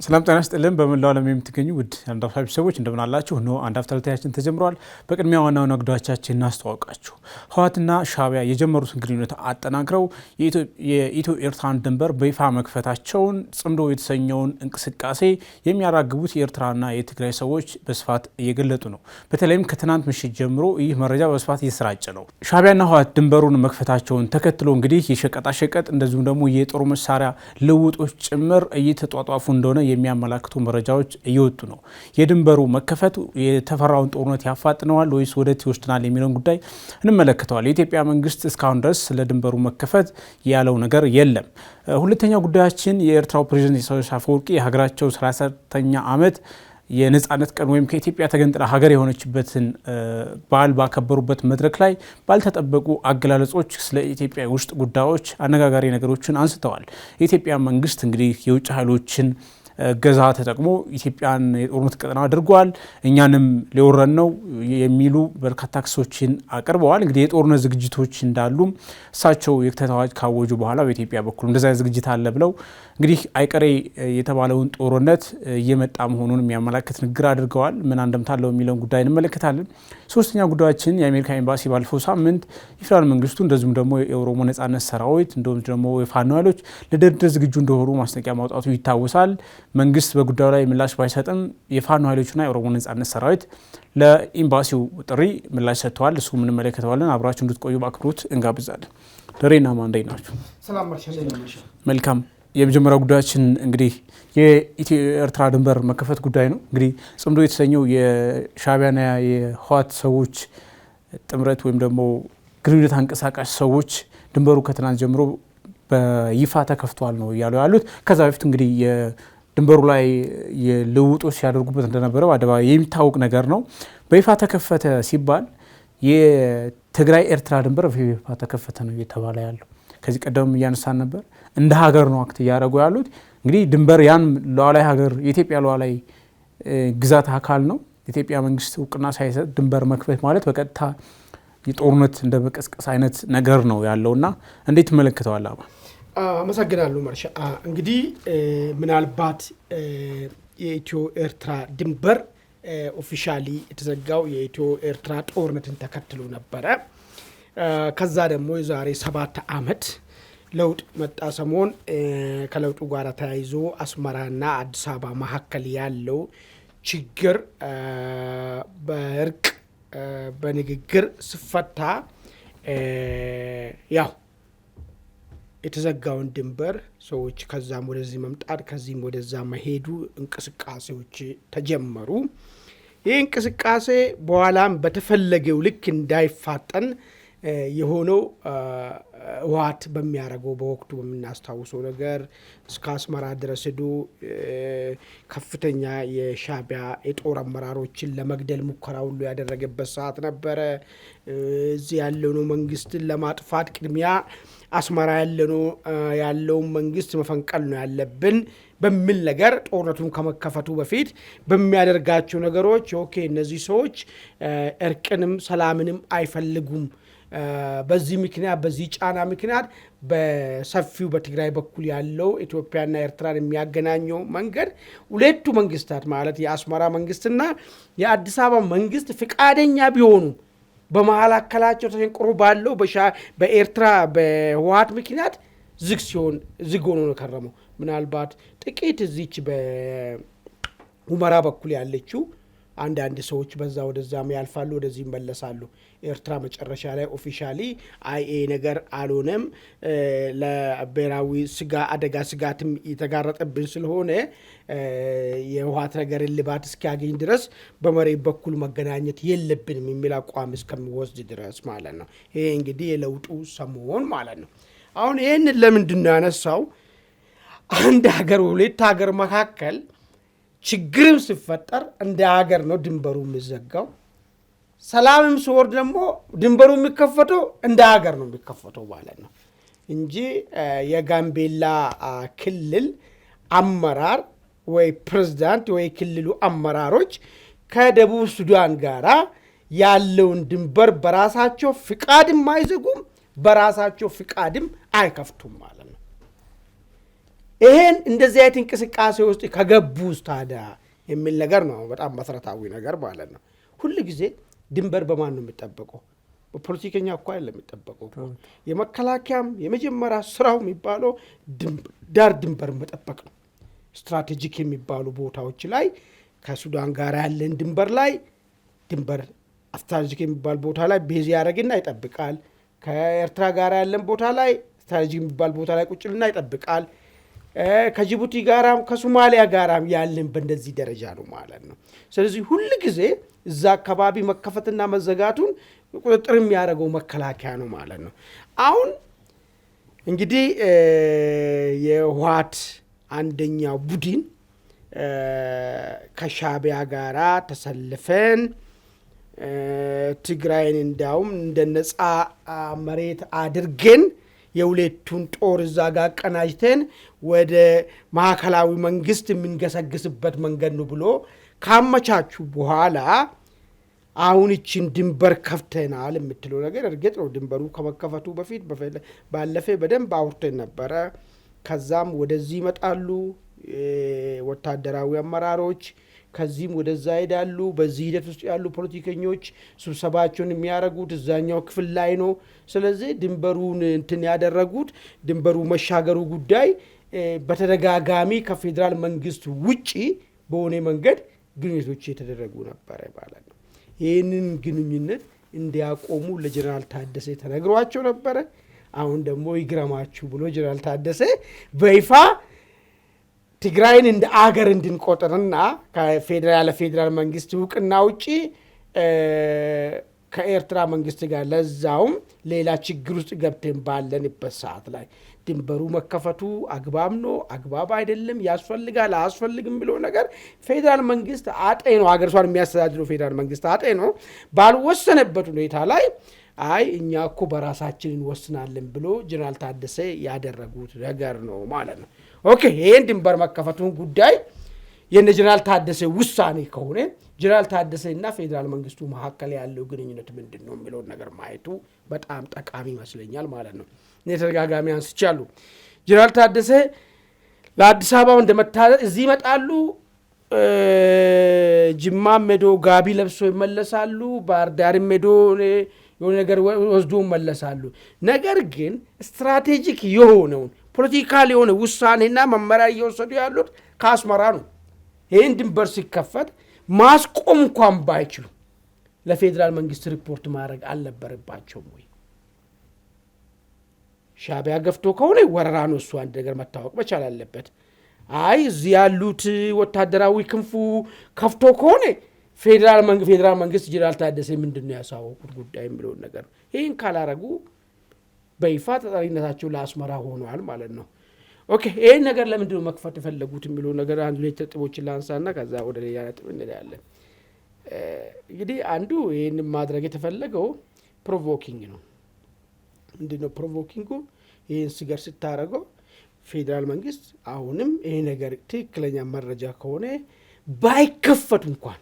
ሰላም ጤና ይስጥልን በመላው ዓለም የምትገኙ ውድ አንድ አፍታ ቤተሰቦች እንደምን አላችሁ? ነው አንድ አፍታ ልታያችን ተጀምሯል። በቅድሚያ ዋናው ነግዷቻችን እናስተዋውቃችሁ። ህወሓትና ሻዕቢያ የጀመሩትን ግንኙነት አጠናክረው የኢትዮ ኤርትራን ድንበር በይፋ መክፈታቸውን ጽምዶ የተሰኘውን እንቅስቃሴ የሚያራግቡት የኤርትራና የትግራይ ሰዎች በስፋት እየገለጡ ነው። በተለይም ከትናንት ምሽት ጀምሮ ይህ መረጃ በስፋት እየተሰራጨ ነው። ሻዕቢያና ህወሓት ድንበሩን መክፈታቸውን ተከትሎ እንግዲህ የሸቀጣሸቀጥ እንደዚሁም ደግሞ የጦር መሳሪያ ልውጦች ጭምር እየተጧጧፉ እንደሆነ የሚያመላክቱ መረጃዎች እየወጡ ነው። የድንበሩ መከፈቱ የተፈራውን ጦርነት ያፋጥነዋል ወይስ ወደት ይወስድናል የሚለውን ጉዳይ እንመለከተዋል። የኢትዮጵያ መንግስት እስካሁን ድረስ ስለ ድንበሩ መከፈት ያለው ነገር የለም። ሁለተኛው ጉዳያችን የኤርትራው ፕሬዝዳንት ኢሳያስ አፈወርቂ የሀገራቸው 30ኛ ዓመት የነጻነት ቀን ወይም ከኢትዮጵያ ተገንጥላ ሀገር የሆነችበትን በዓል ባከበሩበት መድረክ ላይ ባልተጠበቁ አገላለጾች ስለ ኢትዮጵያ ውስጥ ጉዳዮች አነጋጋሪ ነገሮችን አንስተዋል። የኢትዮጵያ መንግስት እንግዲህ የውጭ ኃይሎችን ገዛ ተጠቅሞ ኢትዮጵያን የጦርነት ቀጠና አድርጓል፣ እኛንም ሊወረን ነው የሚሉ በርካታ ክሶችን አቅርበዋል። እንግዲህ የጦርነት ዝግጅቶች እንዳሉ እሳቸው የክተት አዋጅ ካወጁ በኋላ በኢትዮጵያ በኩል እንደዛ ዝግጅት አለ ብለው እንግዲህ አይቀሬ የተባለውን ጦርነት እየመጣ መሆኑን የሚያመላክት ንግግር አድርገዋል። ምን አንደምታለው የሚለውን ጉዳይ እንመለከታለን። ሶስተኛ ጉዳያችን የአሜሪካ ኤምባሲ ባለፈው ሳምንት የፌዴራል መንግስቱ እንደዚሁም ደግሞ የኦሮሞ ነጻነት ሰራዊት እንደዚሁም ደግሞ የፋኖ ኃይሎች ለድርድር ዝግጁ እንደሆኑ ማስጠንቀቂያ ማውጣቱ ይታወሳል። መንግስት በጉዳዩ ላይ ምላሽ ባይሰጥም የፋኖ ኃይሎችና የኦሮሞ ነጻነት ሰራዊት ለኤምባሲው ጥሪ ምላሽ ሰጥተዋል። እሱ እንመለከተዋለን። አብራችሁ እንድትቆዩ በአክብሮት እንጋብዛለን። ደሬና ማንዴ ናችሁ? ሰላም መልካም። የመጀመሪያው ጉዳያችን እንግዲህ የኢትዮ ኤርትራ ድንበር መከፈት ጉዳይ ነው። እንግዲህ ጽምዶ የተሰኘው የሻዕቢያና የህወሓት ሰዎች ጥምረት ወይም ደግሞ ግንኙነት አንቀሳቃሽ ሰዎች ድንበሩ ከትናንት ጀምሮ በይፋ ተከፍቷል ነው እያሉ ያሉት። ከዛ በፊት እንግዲህ ድንበሩ ላይ የልውጦች ሲያደርጉበት እንደነበረ በአደባባይ የሚታወቅ ነገር ነው። በይፋ ተከፈተ ሲባል የትግራይ ኤርትራ ድንበር በይፋ ተከፈተ ነው እየተባለ ያለው። ከዚህ ቀደም እያነሳን ነበር። እንደ ሀገር ነው አክት እያደረጉ ያሉት። እንግዲህ ድንበር ያን ሉዓላዊ ሀገር የኢትዮጵያ ሉዓላዊ ግዛት አካል ነው። የኢትዮጵያ መንግስት እውቅና ሳይሰጥ ድንበር መክፈት ማለት በቀጥታ የጦርነት እንደ መቀስቀስ አይነት ነገር ነው ያለውና እንዴት ትመለከተዋል? አመሰግናለሁ መርሻ። እንግዲህ ምናልባት የኢትዮ ኤርትራ ድንበር ኦፊሻሊ የተዘጋው የኢትዮ ኤርትራ ጦርነትን ተከትሎ ነበረ። ከዛ ደግሞ የዛሬ 7 ዓመት ለውጥ መጣ ሰሞን። ከለውጡ ጋር ተያይዞ አስመራና አዲስ አበባ መካከል ያለው ችግር በእርቅ በንግግር ስፈታ ያው የተዘጋውን ድንበር ሰዎች ከዛም ወደዚህ መምጣት ከዚህም ወደዛ መሄዱ እንቅስቃሴዎች ተጀመሩ። ይህ እንቅስቃሴ በኋላም በተፈለገው ልክ እንዳይፋጠን የሆነው ህወሓት በሚያደርገው በወቅቱ በምናስታውሰው ነገር እስከ አስመራ ድረስ ሄዶ ከፍተኛ የሻዕቢያ የጦር አመራሮችን ለመግደል ሙከራ ሁሉ ያደረገበት ሰዓት ነበረ። እዚህ ያለነው መንግስትን ለማጥፋት ቅድሚያ አስመራ ያለውን መንግስት መፈንቀል ነው ያለብን በሚል ነገር ጦርነቱን ከመከፈቱ በፊት በሚያደርጋቸው ነገሮች ኦኬ እነዚህ ሰዎች እርቅንም ሰላምንም አይፈልጉም፣ በዚህ ምክንያት በዚህ ጫና ምክንያት በሰፊው በትግራይ በኩል ያለው ኢትዮጵያና ኤርትራን የሚያገናኘው መንገድ ሁለቱ መንግስታት ማለት የአስመራ መንግስትና የአዲስ አበባ መንግስት ፍቃደኛ ቢሆኑ በመሃላከላቸው ተሸንቆሮ ባለው በኤርትራ በህወሓት ምክንያት ዝግ ሆኖ ነው ከረመው። ምናልባት ጥቂት እዚች በሁመራ በኩል ያለችው አንዳንድ ሰዎች በዛ ወደዛም ያልፋሉ ወደዚህ ይመለሳሉ። ኤርትራ መጨረሻ ላይ ኦፊሻሊ አይኤ ነገር አልሆነም፣ ለብሔራዊ አደጋ ስጋትም የተጋረጠብን ስለሆነ የህወሓት ነገር ልባት እስኪያገኝ ድረስ በመሬት በኩል መገናኘት የለብንም የሚል አቋም እስከሚወስድ ድረስ ማለት ነው። ይሄ እንግዲህ የለውጡ ሰሞን ማለት ነው። አሁን ይህንን ለምንድን ነው ያነሳው? አንድ ሀገር ሁለት ሀገር መካከል ችግርም ሲፈጠር እንደ ሀገር ነው ድንበሩ የሚዘጋው። ሰላምም ሲወርድ ደግሞ ድንበሩ የሚከፈተው እንደ ሀገር ነው የሚከፈተው ማለት ነው እንጂ የጋምቤላ ክልል አመራር ወይ ፕሬዝዳንት ወይ ክልሉ አመራሮች ከደቡብ ሱዳን ጋራ ያለውን ድንበር በራሳቸው ፍቃድም አይዘጉም፣ በራሳቸው ፍቃድም አይከፍቱም ማለት ነው። ይሄን እንደዚህ አይነት እንቅስቃሴ ውስጥ ከገቡስ ታዲያ የሚል ነገር ነው በጣም መሰረታዊ ነገር ማለት ነው። ሁሉ ጊዜ ድንበር በማን ነው የሚጠበቀው? በፖለቲከኛ እኮ አይደለም የሚጠበቀው። የመከላከያም የመጀመሪያ ስራው የሚባለው ዳር ድንበር መጠበቅ ነው። ስትራቴጂክ የሚባሉ ቦታዎች ላይ ከሱዳን ጋር ያለን ድንበር ላይ ድንበር ስትራቴጂክ የሚባል ቦታ ላይ ቤዝ ያደርግና ይጠብቃል። ከኤርትራ ጋር ያለን ቦታ ላይ ስትራቴጂክ የሚባል ቦታ ላይ ቁጭልና ይጠብቃል። ከጅቡቲ ጋራም ከሶማሊያ ጋራም ያለን በእንደዚህ ደረጃ ነው ማለት ነው። ስለዚህ ሁል ጊዜ እዛ አካባቢ መከፈትና መዘጋቱን ቁጥጥር የሚያደርገው መከላከያ ነው ማለት ነው። አሁን እንግዲህ የህወሓት አንደኛው ቡድን ከሻዕቢያ ጋራ ተሰልፈን ትግራይን እንዳውም እንደ ነፃ መሬት አድርገን የሁለቱን ጦር እዛ ጋር አቀናጅተን ወደ ማዕከላዊ መንግስት የምንገሰግስበት መንገድ ነው ብሎ ካመቻቹ በኋላ አሁን እችን ድንበር ከፍተናል የምትለው ነገር እርግጥ ነው። ድንበሩ ከመከፈቱ በፊት ባለፈ በደንብ አውርተን ነበረ። ከዛም ወደዚህ ይመጣሉ ወታደራዊ አመራሮች፣ ከዚህም ወደዛ ሄዳሉ። በዚህ ሂደት ውስጥ ያሉ ፖለቲከኞች ስብሰባቸውን የሚያደርጉት እዛኛው ክፍል ላይ ነው። ስለዚህ ድንበሩን እንትን ያደረጉት ድንበሩ መሻገሩ ጉዳይ በተደጋጋሚ ከፌዴራል መንግስት ውጪ በሆነ መንገድ ግንኙነቶች የተደረጉ ነበረ ማለት ነው። ይህንን ግንኙነት እንዲያቆሙ ለጀነራል ታደሰ ተነግሯቸው ነበረ። አሁን ደግሞ ይግረማችሁ ብሎ ጀነራል ታደሰ በይፋ ትግራይን እንደ አገር እንድንቆጥርና ከፌዴራል መንግስት እውቅና ውጪ ከኤርትራ መንግስት ጋር ለዛውም ሌላ ችግር ውስጥ ገብተን ባለንበት ሰዓት ላይ ድንበሩ መከፈቱ አግባብ ነው አግባብ አይደለም፣ ያስፈልጋል አያስፈልግም ብለው ነገር ፌዴራል መንግስት አጤ ነው ሀገሪቷን የሚያስተዳድረው ፌዴራል መንግስት አጤ ነው ባልወሰነበት ሁኔታ ላይ አይ እኛ እኮ በራሳችን እንወስናለን ብሎ ጀነራል ታደሰ ያደረጉት ነገር ነው ማለት ነው። ኦኬ ይሄን ድንበር መከፈቱን ጉዳይ የነ ጀነራል ታደሰ ውሳኔ ከሆነ ጀነራል ታደሰ እና ፌዴራል መንግስቱ መካከል ያለው ግንኙነት ምንድነው የሚለው ነገር ማየቱ በጣም ጠቃሚ ይመስለኛል ማለት ነው። እኔ ተደጋጋሚ አንስቻለሁ። ጀነራል ታደሰ ለአዲስ አበባ እንደመታደር እዚህ ይመጣሉ። ጅማ ሜዶ ጋቢ ለብሶ ይመለሳሉ። ባህር ዳር ሜዶ የሆነ ነገር ወስዶ ይመለሳሉ። ነገር ግን ስትራቴጂክ የሆነውን ፖለቲካል የሆነ ውሳኔና መመሪያ እየወሰዱ ያሉት ከአስመራ ነው። ይህን ድንበር ሲከፈት ማስቆም እንኳን ባይችሉ ለፌዴራል መንግስት ሪፖርት ማድረግ አልነበረባቸውም ወይ? ሻዕቢያ ገፍቶ ከሆነ ወረራ ነው፣ እሱ አንድ ነገር መታወቅ መቻል አለበት። አይ እዚህ ያሉት ወታደራዊ ክንፉ ከፍቶ ከሆነ ፌዴራል መንግስት ጀነራል ታደሰ ምንድነው ያሳወቁት ጉዳይ የሚለውን ነገር ይህን ካላረጉ በይፋ ተጠሪነታቸው ለአስመራ ሆኗል ማለት ነው። ኦኬ ይህን ነገር ለምንድነው መክፈት የፈለጉት የሚለው ነገር አንዱ ላይ ነጥቦችን ላንሳና ከዛ ወደ ሌላ ነጥብ እንሄዳለን። እንግዲህ አንዱ ይህን ማድረግ የተፈለገው ፕሮቮኪንግ ነው። ምንድነው ፕሮቮኪንጉ? ይህን ስገር ስታረገው ፌዴራል መንግስት አሁንም ይሄ ነገር ትክክለኛ መረጃ ከሆነ ባይከፈቱ እንኳን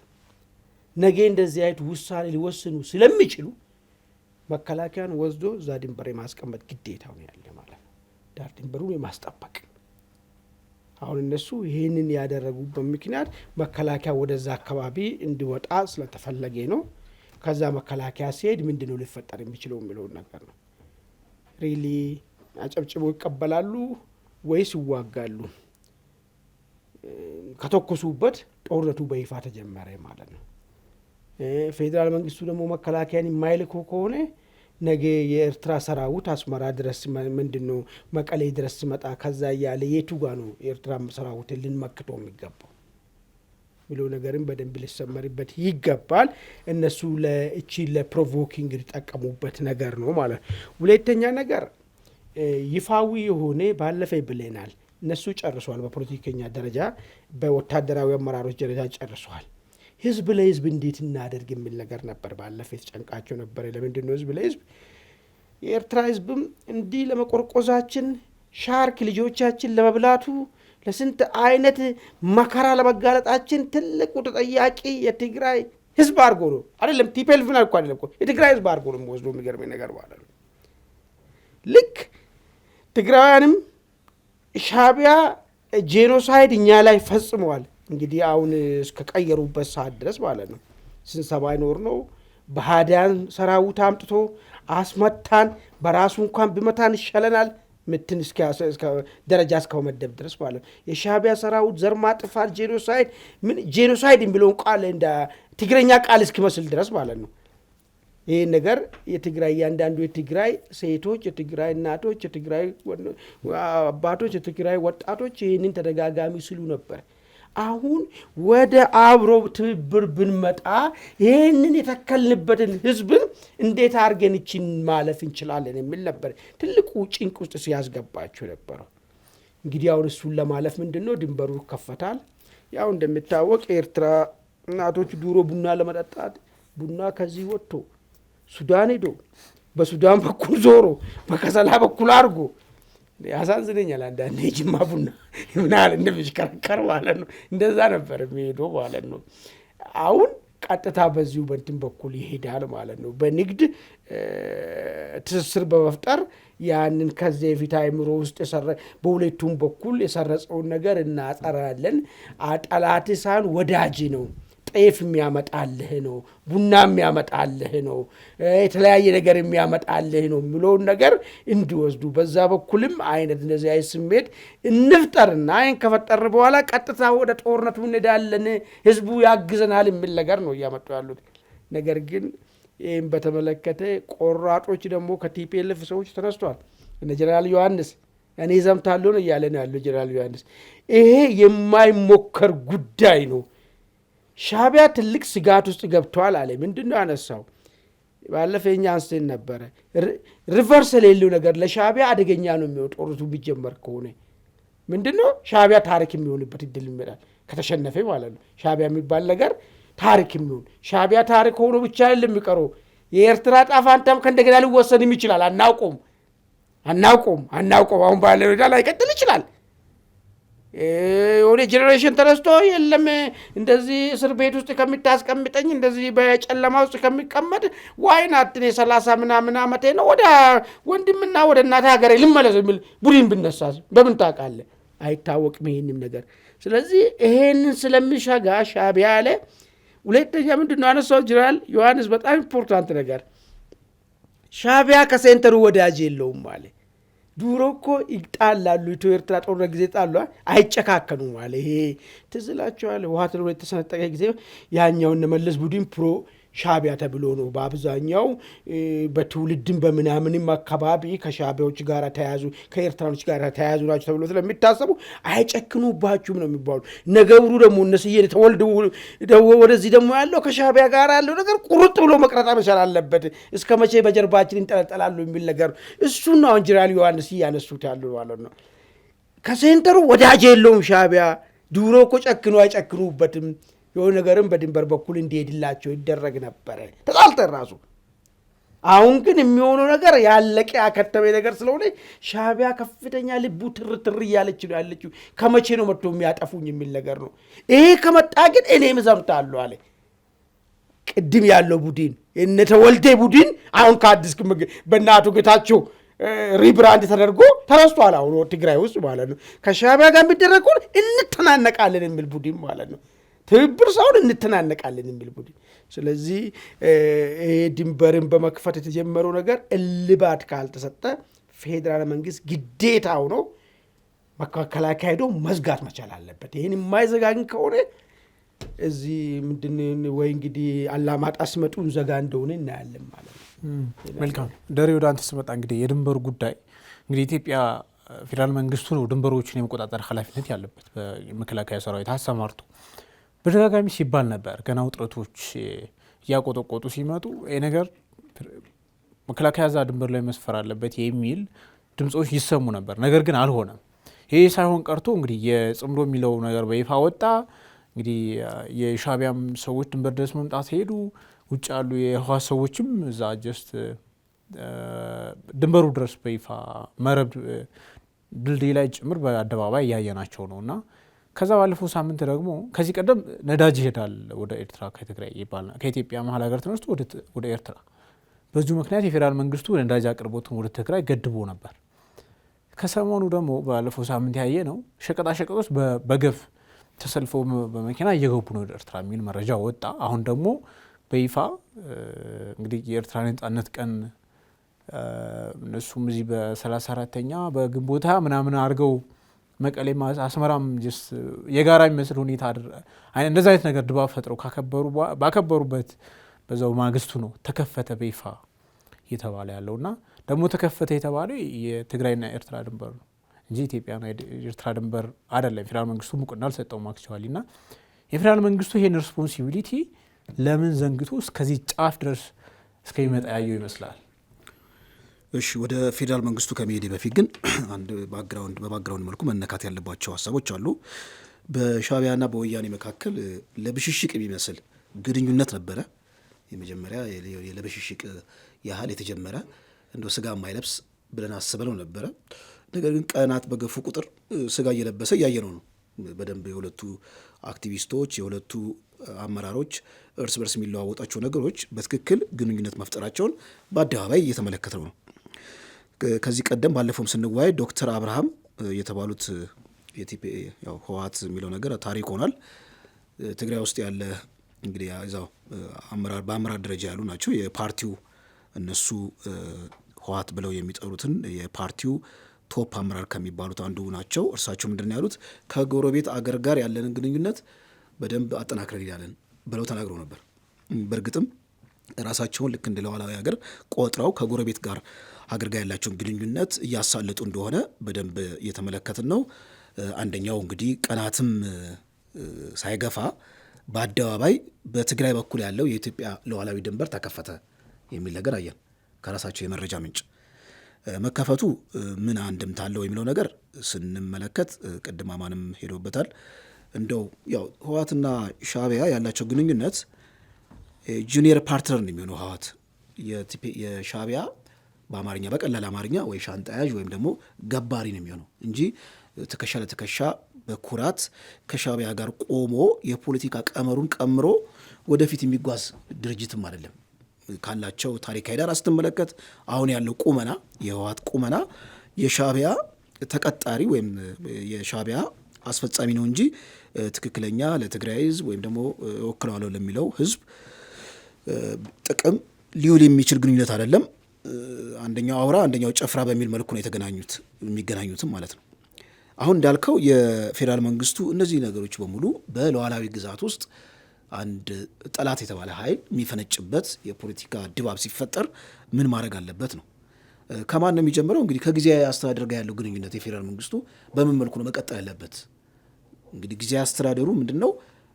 ነገ እንደዚህ አይነት ውሳኔ ሊወስኑ ስለሚችሉ መከላከያን ወስዶ እዛ ድንበር የማስቀመጥ ግዴታው ነው ያለ ማለት ነው። ዳር ድንበሩን የማስጠበቅ አሁን እነሱ ይህንን ያደረጉበት ምክንያት መከላከያ ወደዛ አካባቢ እንዲወጣ ስለተፈለገ ነው። ከዛ መከላከያ ሲሄድ ምንድነው ሊፈጠር የሚችለው የሚለውን ነገር ነው። ሪሊ አጨብጭቦ ይቀበላሉ ወይስ ይዋጋሉ? ከተኮሱበት ጦርነቱ በይፋ ተጀመረ ማለት ነው። ፌዴራል መንግስቱ ደግሞ መከላከያን የማይልኩ ከሆነ ነገ የኤርትራ ሰራዊት አስመራ ድረስ ምንድነው መቀሌ ድረስ ሲመጣ ከዛ ያለ የቱ ጋር ነው የኤርትራ ሰራዊት ልንመክቶ የሚገባው ብለው ነገርን በደንብ ሊሰመርበት ይገባል። እነሱ ለፕሮቮኪንግ ሊጠቀሙበት ነገር ነው ማለት ነው። ሁለተኛ ነገር ይፋዊ የሆነ ባለፈ ብለናል እነሱ ጨርሰዋል። በፖለቲከኛ ደረጃ በወታደራዊ አመራሮች ደረጃ ጨርሰዋል። ህዝብ ለህዝብ እንዴት እናደርግ የሚል ነገር ነበር ባለፈ የተጨንቃቸው ነበር። ለምንድነው ህዝብ ለህዝብ የኤርትራ ህዝብም እንዲህ ለመቆርቆዛችን ሻርክ ልጆቻችን ለመብላቱ ለስንት አይነት መከራ ለመጋለጣችን ትልቁ ተጠያቂ የትግራይ ህዝብ አድርጎ ነው አይደለም። ቲፔልፍን አልኩ አይደለም እኮ የትግራይ ህዝብ አድርጎ ነው ወስዶ የሚገርመኝ ነገር ማለት ነው። ልክ ትግራውያንም ሻዕቢያ ጄኖሳይድ እኛ ላይ ፈጽመዋል። እንግዲህ አሁን እስከቀየሩበት ሰዓት ድረስ ማለት ነው ስንሰማ ይኖር ነው። በሃዲያን ሰራዊት አምጥቶ አስመታን፣ በራሱ እንኳን ቢመታን ይሻለናል ምትን ደረጃ እስከመደብ ድረስ ማለት ነው። የሻዕቢያ ሰራዊት ዘር ማጥፋት ጄኖሳይድ ምን ጄኖሳይድ የሚለውን ቃል እንደ ትግረኛ ቃል እስኪመስል ድረስ ማለት ነው። ይህን ነገር የትግራይ እያንዳንዱ የትግራይ ሴቶች፣ የትግራይ እናቶች፣ የትግራይ አባቶች፣ የትግራይ ወጣቶች ይህንን ተደጋጋሚ ሲሉ ነበር። አሁን ወደ አብሮ ትብብር ብንመጣ ይህንን የተከልንበትን ህዝብን እንዴት አድርገን ይችን ማለፍ እንችላለን የሚል ነበር ትልቁ ጭንቅ ውስጥ ሲያስገባቸው ነበረው። እንግዲህ አሁን እሱን ለማለፍ ምንድን ነው ድንበሩ ይከፈታል። ያው እንደሚታወቅ የኤርትራ እናቶች ዱሮ ቡና ለመጠጣት ቡና ከዚህ ወጥቶ ሱዳን ሄዶ በሱዳን በኩል ዞሮ በከሰላ በኩል አድርጎ ያሳዝነኛል። አንዳንድ የጅማ ቡና ምናል እንደሚሽከረከር ማለት ነው። እንደዛ ነበር የሚሄደው ማለት ነው። አሁን ቀጥታ በዚሁ በንትን በኩል ይሄዳል ማለት ነው። በንግድ ትስስር በመፍጠር ያንን ከዚህ የፊት አእምሮ ውስጥ በሁለቱም በኩል የሰረጸውን ነገር እናጠራለን። ጠላት ሳይሆን ወዳጅ ነው። ጤፍ የሚያመጣልህ ነው፣ ቡና የሚያመጣልህ ነው፣ የተለያየ ነገር የሚያመጣልህ ነው የሚለውን ነገር እንዲወስዱ በዛ በኩልም አይነት እንደዚህ አይነት ስሜት እንፍጠርና ይህን ከፈጠር በኋላ ቀጥታ ወደ ጦርነቱ እንሄዳለን፣ ህዝቡ ያግዘናል የሚል ነገር ነው እያመጡ ያሉት። ነገር ግን ይህም በተመለከተ ቆራጦች ደግሞ ከቲፒኤልኤፍ ሰዎች ተነስቷል። እነ ጀነራል ዮሐንስ እኔ ዘምታለሁ ነው እያለ ነው ያለው ጀነራል ዮሐንስ። ይሄ የማይሞከር ጉዳይ ነው። ሻዕቢያ ትልቅ ስጋት ውስጥ ገብቷል አለ። ምንድን ነው ያነሳው? ባለፈ የኛ አንስተን ነበረ። ሪቨርስ የሌለው ነገር ለሻዕቢያ አደገኛ ነው የሚሆን ጦርነቱ ቢጀመር ከሆነ ምንድን ነው ሻዕቢያ ታሪክ የሚሆንበት እድል ይመጣል። ከተሸነፈ ማለት ነው። ሻዕቢያ የሚባል ነገር ታሪክ የሚሆን ሻዕቢያ ታሪክ ሆኖ ብቻ አይደለም የሚቀረው። የኤርትራ ጣፋንታም ከእንደገና ሊወሰንም ይችላል። አናውቆም። አሁን ባለ ደረጃ ላይ ይቀጥል ይችላል። የሆነ ጄኔሬሽን ተነስቶ የለም እንደዚህ እስር ቤት ውስጥ ከሚታስቀምጠኝ እንደዚህ በጨለማ ውስጥ ከሚቀመጥ ዋይናት 30 ምናምን ዓመቴ ነው ወደ ወንድምና ወደ እናት ሀገሬ ልመለስ የሚል ቡድን ብነሳ በምን ታውቃለህ? አይታወቅም ይሄንም ነገር። ስለዚህ ይሄንን ስለሚሸጋ ሻዕቢያ አለ። ሁለተኛ ምንድን ነው ያነሳው ጀነራል ዮሐንስ በጣም ኢምፖርታንት ነገር፣ ሻዕቢያ ከሴንተሩ ወዳጅ የለውም አለ። ዱሮ እኮ ይጣላሉ። ኢትዮ ኤርትራ ጦርነት ጊዜ ጣሉ፣ አይጨካከኑም አለ። ይሄ ትዝ ይላችኋል። ህወሓት ነው የተሰነጠቀ ጊዜ ያኛውን መለስ ቡድን ፕሮ ሻዕቢያ ተብሎ ነው በአብዛኛው በትውልድም በምናምንም አካባቢ ከሻዕቢያዎች ጋር ተያዙ ከኤርትራኖች ጋር ተያዙ ናቸው ተብሎ ስለሚታሰቡ አይጨክኑባችሁም ነው የሚባሉ። ነገሩ ደግሞ እነስዬ ተወልደው ወደዚህ ደግሞ ያለው ከሻዕቢያ ጋር ያለው ነገር ቁርጥ ብሎ መቅረጣ መቻል አለበት። እስከ መቼ በጀርባችን ይንጠለጠላሉ የሚል ነገር እሱን ነው ጀነራል ዮሐንስ እያነሱት ያሉ ማለት ነው። ከሴንተሩ ወዳጅ የለውም ሻዕቢያ። ድሮ እኮ ጨክኖ አይጨክኑበትም። የሆነ ነገርም በድንበር በኩል እንዲሄድላቸው ይደረግ ነበረ ተጣልተን ራሱ። አሁን ግን የሚሆነው ነገር ያለቀ ያከተመ ነገር ስለሆነ ሻዕቢያ ከፍተኛ ልቡ ትርትር እያለች ነው ያለችው። ከመቼ ነው መጥቶ የሚያጠፉኝ የሚል ነገር ነው። ይሄ ከመጣ ግን እኔም እዘምታለሁ አለ። ቅድም ያለው ቡድን እነተወልዴ ቡድን አሁን ከአዲስ በእናቱ ጌታቸው ሪብራንድ ተደርጎ ተረስቷል። አሁን ትግራይ ውስጥ ማለት ነው። ከሻዕቢያ ጋር የሚደረገውን እንተናነቃለን የሚል ቡድን ማለት ነው። ትብብር ሳይሆን እንተናነቃለን የሚል ቡድን። ስለዚህ ድንበርን በመክፈት የተጀመረው ነገር እልባት ካልተሰጠ ፌዴራል መንግስት ግዴታው ነው መከላከያ ሄዶ መዝጋት መቻል አለበት። ይህን የማይዘጋግን ከሆነ እዚህ ምንድን ወይ እንግዲህ አላማጣ ሲመጡ ዘጋ እንደሆነ እናያለን ማለት ነው። መልካም ደሬ፣ ወደ አንተ ስመጣ እንግዲህ የድንበሩ ጉዳይ እንግዲህ ኢትዮጵያ ፌዴራል መንግስቱ ነው ድንበሮችን የመቆጣጠር ኃላፊነት ያለበት በመከላከያ ሰራዊት አሰማርቶ በተደጋጋሚ ሲባል ነበር። ገና ውጥረቶች እያቆጠቆጡ ሲመጡ ይህ ነገር መከላከያ ዛ ድንበር ላይ መስፈር አለበት የሚል ድምፆች ይሰሙ ነበር። ነገር ግን አልሆነም። ይሄ ሳይሆን ቀርቶ እንግዲህ የጽምዶ የሚለው ነገር በይፋ ወጣ። እንግዲህ የሻዕቢያም ሰዎች ድንበር ድረስ መምጣት ሄዱ። ውጭ ያሉ የህወሓት ሰዎችም እዛ ጀስት ድንበሩ ድረስ በይፋ መረብ ድልድይ ላይ ጭምር በአደባባይ እያየናቸው ነው እና ከዛ ባለፈው ሳምንት ደግሞ ከዚህ ቀደም ነዳጅ ይሄዳል ወደ ኤርትራ ከትግራይ ይባልና ከኢትዮጵያ መሀል ሀገር ተነስቶ ወደ ኤርትራ። በዚሁ ምክንያት የፌዴራል መንግስቱ ነዳጅ አቅርቦትን ወደ ትግራይ ገድቦ ነበር። ከሰሞኑ ደግሞ ባለፈው ሳምንት ያየ ነው ሸቀጣሸቀጦች በገፍ ተሰልፈው በመኪና እየገቡ ነው ወደ ኤርትራ የሚል መረጃ ወጣ። አሁን ደግሞ በይፋ እንግዲህ የኤርትራ ነጻነት ቀን እነሱም እዚህ በ34ኛ በግንቦት ምናምን አድርገው መቀሌ አስመራም የጋራ የሚመስል ሁኔታ እንደዛ አይነት ነገር ድባብ ፈጥረው ባከበሩበት በዛው ማግስቱ ነው ተከፈተ በይፋ እየተባለ ያለውና ደግሞ ተከፈተ የተባለው የትግራይና ኤርትራ ድንበር ነው እንጂ ኢትዮጵያና ኤርትራ ድንበር አይደለም። ፌዴራል መንግስቱ እውቅና አልሰጠውም አክቹዋሊ። እና የፌዴራል መንግስቱ ይሄን ሪስፖንሲቢሊቲ ለምን ዘንግቶ እስከዚህ ጫፍ ድረስ እስከሚመጣ ያየው ይመስላል። እሺ ወደ ፌዴራል መንግስቱ ከመሄድ በፊት ግን አንድ በባክግራውንድ መልኩ መነካት ያለባቸው ሀሳቦች አሉ። በሻዕቢያና በወያኔ መካከል ለብሽሽቅ የሚመስል ግንኙነት ነበረ። የመጀመሪያ ለብሽሽቅ ያህል የተጀመረ እንደው ስጋ የማይለብስ ብለን አስበለው ነበረ። ነገር ግን ቀናት በገፉ ቁጥር ስጋ እየለበሰ እያየነው ነው። በደንብ የሁለቱ አክቲቪስቶች የሁለቱ አመራሮች እርስ በርስ የሚለዋወጣቸው ነገሮች በትክክል ግንኙነት መፍጠራቸውን በአደባባይ እየተመለከተው ነው። ከዚህ ቀደም ባለፈውም ስንወያይ ዶክተር አብርሃም የተባሉት ህወሓት የሚለው ነገር ታሪክ ሆኗል። ትግራይ ውስጥ ያለ እንግዲህ እዛው በአመራር ደረጃ ያሉ ናቸው። የፓርቲው እነሱ ህወሓት ብለው የሚጠሩትን የፓርቲው ቶፕ አመራር ከሚባሉት አንዱ ናቸው። እርሳቸው ምንድን ነው ያሉት? ከጎረቤት አገር ጋር ያለንን ግንኙነት በደንብ አጠናክረን ይላለን ብለው ተናግረው ነበር። በእርግጥም ራሳቸውን ልክ እንደ ሉዓላዊ ሀገር ቆጥረው ከጎረቤት ጋር ሀገር ጋር ያላቸውን ግንኙነት እያሳለጡ እንደሆነ በደንብ እየተመለከትን ነው። አንደኛው እንግዲህ ቀናትም ሳይገፋ በአደባባይ በትግራይ በኩል ያለው የኢትዮጵያ ሉዓላዊ ድንበር ተከፈተ የሚል ነገር አየን ከራሳቸው የመረጃ ምንጭ። መከፈቱ ምን አንድምታ አለው የሚለው ነገር ስንመለከት ቅድም አማንም ሄዶበታል። እንደው ያው ህወሓትና ሻዕቢያ ያላቸው ግንኙነት ጁኒየር ፓርትነር ነው የሚሆነው። ህወሓት የሻዕቢያ በአማርኛ በቀላል አማርኛ ወይ ሻንጣ ያዥ ወይም ደግሞ ገባሪ ነው የሚሆነው እንጂ ትከሻ ለትከሻ በኩራት ከሻዕቢያ ጋር ቆሞ የፖለቲካ ቀመሩን ቀምሮ ወደፊት የሚጓዝ ድርጅትም አይደለም። ካላቸው ታሪካዊ ዳራ ስትመለከት አሁን ያለው ቁመና የህወሓት ቁመና የሻዕቢያ ተቀጣሪ ወይም የሻዕቢያ አስፈጻሚ ነው እንጂ ትክክለኛ ለትግራይ ህዝብ ወይም ደግሞ ወክለዋለሁ ለሚለው ህዝብ ጥቅም ሊውል የሚችል ግንኙነት አይደለም። አንደኛው አውራ አንደኛው ጨፍራ በሚል መልኩ ነው የሚገናኙትም ማለት ነው። አሁን እንዳልከው የፌዴራል መንግስቱ እነዚህ ነገሮች በሙሉ በሉዓላዊ ግዛት ውስጥ አንድ ጠላት የተባለ ኃይል የሚፈነጭበት የፖለቲካ ድባብ ሲፈጠር ምን ማድረግ አለበት ነው። ከማን ነው የሚጀምረው? እንግዲህ ከጊዜያዊ አስተዳደር ጋር ያለው ግንኙነት የፌዴራል መንግስቱ በምን መልኩ ነው መቀጠል ያለበት? እንግዲህ ጊዜያዊ አስተዳደሩ ምንድን ነው?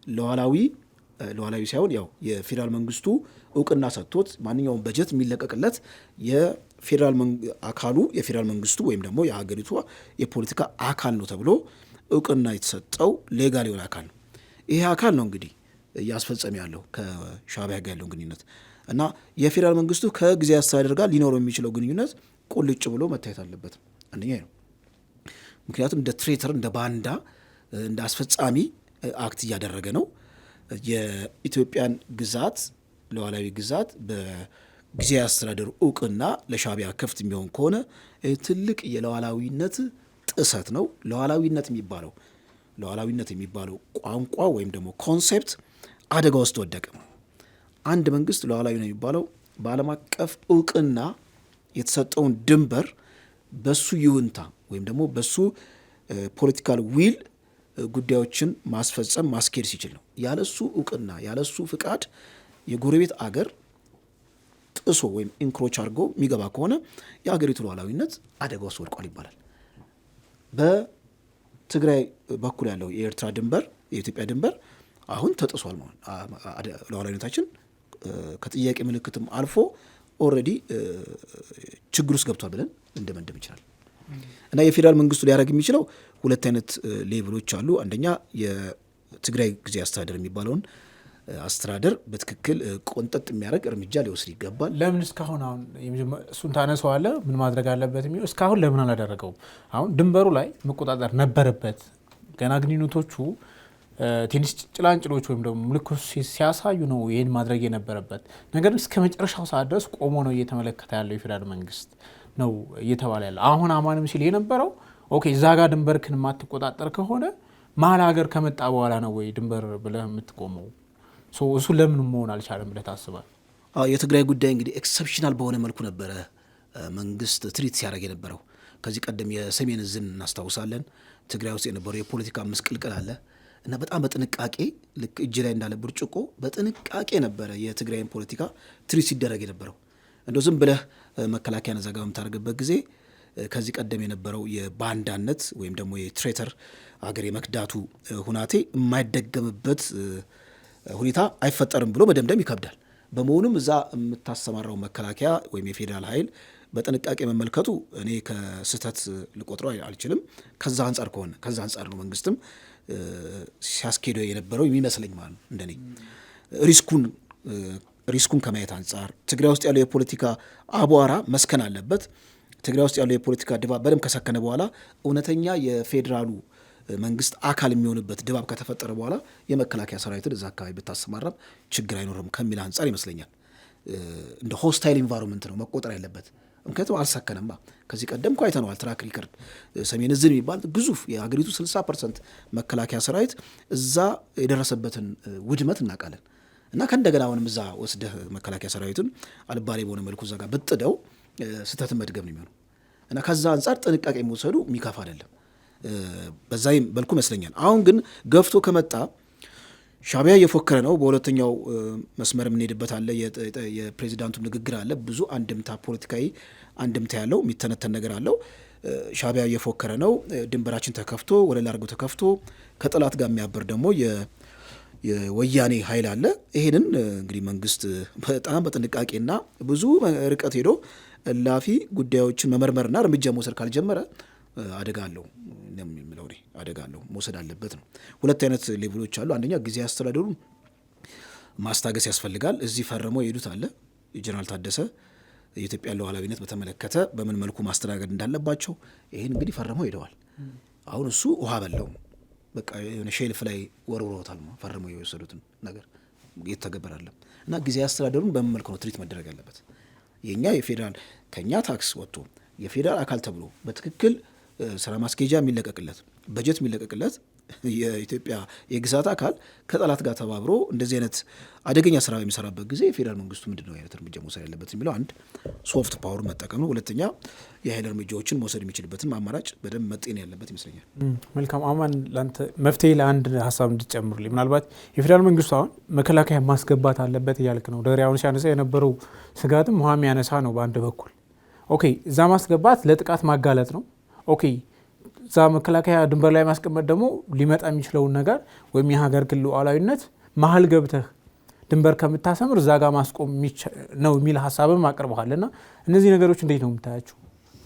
ሉዓላዊ ሳይሆን ያው የፌዴራል መንግስቱ እውቅና ሰጥቶት ማንኛውም በጀት የሚለቀቅለት የፌዴራል አካሉ የፌዴራል መንግስቱ ወይም ደግሞ የሀገሪቷ የፖለቲካ አካል ነው ተብሎ እውቅና የተሰጠው ሌጋል የሆነ አካል ነው። ይሄ አካል ነው እንግዲህ እያስፈጸመ ያለው ከሻዕቢያ ጋር ያለውን ግንኙነት እና የፌዴራል መንግስቱ ከጊዜያዊ አስተዳደር ጋር ሊኖረው የሚችለው ግንኙነት ቁልጭ ብሎ መታየት አለበት። አንደኛ ነው። ምክንያቱም እንደ ትሬተር እንደ ባንዳ እንደ አስፈጻሚ አክት እያደረገ ነው። የኢትዮጵያን ግዛት ሉዓላዊ ግዛት በጊዜያዊ አስተዳደሩ እውቅና ለሻዕቢያ ክፍት የሚሆን ከሆነ ትልቅ የሉዓላዊነት ጥሰት ነው። ሉዓላዊነት የሚባለው ቋንቋ ወይም ደግሞ ኮንሴፕት አደጋ ውስጥ ወደቀ። አንድ መንግስት ሉዓላዊ ነው የሚባለው በዓለም አቀፍ እውቅና የተሰጠውን ድንበር በሱ ይሁንታ ወይም ደግሞ በሱ ፖለቲካል ዊል ጉዳዮችን ማስፈጸም ማስኬድ ሲችል ነው። ያለሱ እውቅና ያለሱ ፍቃድ የጎረቤት አገር ጥሶ ወይም ኢንክሮች አድርጎ የሚገባ ከሆነ የአገሪቱ ሉዓላዊነት አደጋ ውስጥ ወድቋል ይባላል። በትግራይ በኩል ያለው የኤርትራ ድንበር የኢትዮጵያ ድንበር አሁን ተጥሷል ማለት ሉዓላዊነታችን ከጥያቄ ምልክትም አልፎ ኦልሬዲ ችግር ውስጥ ገብቷል ብለን እንደመደም ይችላል። እና የፌዴራል መንግስቱ ሊያደርግ የሚችለው ሁለት አይነት ሌቭሎች አሉ። አንደኛ የትግራይ ጊዜያዊ አስተዳደር የሚባለውን አስተዳደር በትክክል ቆንጠጥ የሚያደርግ እርምጃ ሊወስድ ይገባል። ለምን እስካሁን አሁን እሱን ታነሰዋለህ? ምን ማድረግ አለበት የሚለው እስካሁን ለምን አላደረገውም? አሁን ድንበሩ ላይ መቆጣጠር ነበረበት። ገና ግንኙነቶቹ ትንሽ ጭላንጭሎች ወይም ደግሞ ምልክቶች ሲያሳዩ ነው ይህን ማድረግ የነበረበት። ነገር ግን እስከ መጨረሻው ሰዓት ድረስ ቆሞ ነው እየተመለከተ ያለው የፌዴራል መንግስት። ነው እየተባለ ያለ። አሁን አማንም ሲል የነበረው ኦኬ እዛ ጋር ድንበርክን የማትቆጣጠር ከሆነ መሀል ሀገር ከመጣ በኋላ ነው ወይ ድንበር ብለህ የምትቆመው? እሱ ለምን መሆን አልቻለም ብለህ ታስባል? የትግራይ ጉዳይ እንግዲህ ኤክሰፕሽናል በሆነ መልኩ ነበረ መንግስት ትሪት ሲያደርግ የነበረው። ከዚህ ቀደም የሰሜን ዕዝን እናስታውሳለን። ትግራይ ውስጥ የነበረው የፖለቲካ ምስቅልቅል አለ እና በጣም በጥንቃቄ ልክ እጅ ላይ እንዳለ ብርጭቆ በጥንቃቄ ነበረ የትግራይን ፖለቲካ ትሪት ሲደረግ የነበረው። እንደው ዝም ብለህ መከላከያ ነዛጋ በምታደርግበት ጊዜ ከዚህ ቀደም የነበረው የባንዳነት ወይም ደግሞ የትሬተር አገር የመክዳቱ ሁናቴ የማይደገምበት ሁኔታ አይፈጠርም ብሎ መደምደም ይከብዳል። በመሆኑም እዛ የምታሰማራው መከላከያ ወይም የፌዴራል ኃይል በጥንቃቄ መመልከቱ እኔ ከስህተት ልቆጥረው አልችልም። ከዛ አንጻር ነው መንግስትም ሲያስኬደው የነበረው የሚመስለኝ ማለት ነው። እንደኔ ሪስኩን ከማየት አንጻር ትግራይ ውስጥ ያለው የፖለቲካ አቧራ መስከን አለበት። ትግራይ ውስጥ ያለው የፖለቲካ ድባብ በደንብ ከሰከነ በኋላ እውነተኛ የፌዴራሉ መንግስት አካል የሚሆንበት ድባብ ከተፈጠረ በኋላ የመከላከያ ሰራዊትን እዛ አካባቢ ብታሰማራም ችግር አይኖርም ከሚል አንጻር ይመስለኛል። እንደ ሆስታይል ኢንቫይሮንመንት ነው መቆጠር ያለበት። ምክንያቱም አልሰከነማ። ከዚህ ቀደም እኮ አይተነዋል ትራክ ሪከርድ። ሰሜን ዕዝ የሚባል ግዙፍ የሀገሪቱ 60% መከላከያ ሰራዊት እዛ የደረሰበትን ውድመት እናውቃለን። እና ከእንደገና አሁንም እዛ ወስደህ መከላከያ ሰራዊትን አልባሌ በሆነ መልኩ እዛ ጋር ብጥደው ስህተትን መድገም ነው የሚሆነው። እና ከዛ አንጻር ጥንቃቄ መውሰዱ የሚከፋ አይደለም። በዛ መልኩ ይመስለኛል። አሁን ግን ገፍቶ ከመጣ ሻዕቢያ እየፎከረ ነው። በሁለተኛው መስመር የምንሄድበት አለ። የፕሬዚዳንቱ ንግግር አለ። ብዙ አንድምታ፣ ፖለቲካዊ አንድምታ ያለው የሚተነተን ነገር አለው። ሻዕቢያ እየፎከረ ነው። ድንበራችን ተከፍቶ ወለል አድርጎ ተከፍቶ ከጠላት ጋር የሚያበር ደግሞ የወያኔ ኃይል አለ። ይሄንን እንግዲህ መንግስት በጣም በጥንቃቄና ብዙ ርቀት ሄዶ እላፊ ጉዳዮችን መመርመርና እርምጃ መውሰድ ካልጀመረ አደጋ አለው የሚለው አደጋ አለው መውሰድ አለበት ነው። ሁለት አይነት ሌቭሎች አሉ። አንደኛ ጊዜ አስተዳደሩን ማስታገስ ያስፈልጋል። እዚህ ፈርመው የሄዱት አለ ጀነራል ታደሰ የኢትዮጵያ ሉዓላዊነት በተመለከተ በምን መልኩ ማስተናገድ እንዳለባቸው ይሄን እንግዲህ ፈርመው ሄደዋል። አሁን እሱ ውሃ በላው በቃ የሆነ ሼልፍ ላይ ወርውሮታል። ፈርመው የወሰዱትን ነገር እየተገበራለም እና ጊዜ አስተዳደሩን በምን መልኩ ነው ትሪት መደረግ ያለበት? የኛ የፌዴራል ከኛ ታክስ ወጥቶ የፌዴራል አካል ተብሎ በትክክል ስራ ማስኬጃ የሚለቀቅለት በጀት የሚለቀቅለት የኢትዮጵያ የግዛት አካል ከጠላት ጋር ተባብሮ እንደዚህ አይነት አደገኛ ስራ የሚሰራበት ጊዜ የፌዴራል መንግስቱ ምንድነው አይነት እርምጃ መውሰድ ያለበት የሚለው አንድ ሶፍት ፓወር መጠቀም ነው። ሁለተኛ የኃይል እርምጃዎችን መውሰድ የሚችልበትን አማራጭ በደንብ መጤን ያለበት ይመስለኛል። መልካም አማን፣ ላንተ መፍትሄ ለአንድ ሀሳብ እንድትጨምሩልኝ። ምናልባት የፌዴራል መንግስቱ አሁን መከላከያ ማስገባት አለበት እያልክ ነው። ደሪያውን ሲያነሳ የነበረው ስጋትም ውሃ የሚያነሳ ነው በአንድ በኩል። ኦኬ እዛ ማስገባት ለጥቃት ማጋለጥ ነው። ኦኬ እዛ መከላከያ ድንበር ላይ ማስቀመጥ ደግሞ ሊመጣ የሚችለውን ነገር ወይም የሀገር ክልል ሉዓላዊነት መሀል ገብተህ ድንበር ከምታሰምር እዛ ጋር ማስቆም ነው የሚል ሀሳብም አቅርበሃል። እና እነዚህ ነገሮች እንዴት ነው የምታያቸው?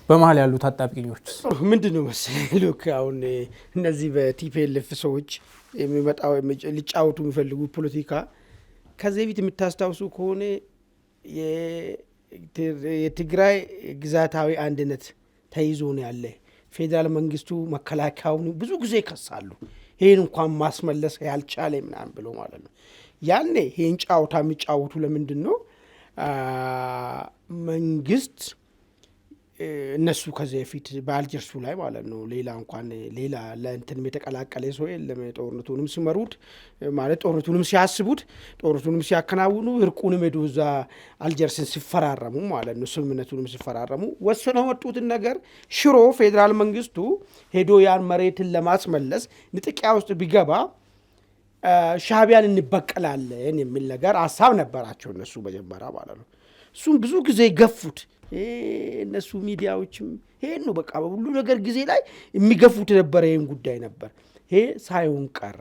በመሀል ያሉት አጣብቂኞች ምንድን ነው መሰለህ? ሉክ አሁን እነዚህ በቲፒኤልኤፍ ሰዎች የሚመጣው ሊጫወቱ የሚፈልጉ ፖለቲካ ከዚህ በፊት የምታስታውሱ ከሆነ የትግራይ ግዛታዊ አንድነት ተይዞ ነው ያለ። ፌዴራል መንግስቱ መከላከያውን ብዙ ጊዜ ይከሳሉ። ይህን እንኳን ማስመለስ ያልቻለ ምናምን ብሎ ማለት ነው። ያኔ ይህን ጫወታ የሚጫወቱ ለምንድን ነው? መንግስት እነሱ ከዚህ በፊት በአልጀርሱ ላይ ማለት ነው ሌላ እንኳን ሌላ ለእንትንም የተቀላቀለ ሰው የለም። ጦርነቱንም ሲመሩት ማለት ጦርነቱንም ሲያስቡት ጦርነቱንም ሲያከናውኑ እርቁንም ሄዱ እዛ አልጀርስን ሲፈራረሙ ማለት ነው ስምምነቱንም ሲፈራረሙ ወስነው መጡትን ነገር ሽሮ ፌዴራል መንግስቱ ሄዶ ያን መሬትን ለማስመለስ ንጥቂያ ውስጥ ቢገባ ሻዕቢያን እንበቀላለን የሚል ነገር ሀሳብ ነበራቸው እነሱ መጀመሪያ ማለት ነው። እሱም ብዙ ጊዜ ገፉት። እነሱ ሚዲያዎችም ይሄን ነው በቃ በሁሉ ነገር ጊዜ ላይ የሚገፉት ነበር። ይሄን ጉዳይ ነበር። ይሄ ሳይሆን ቀረ።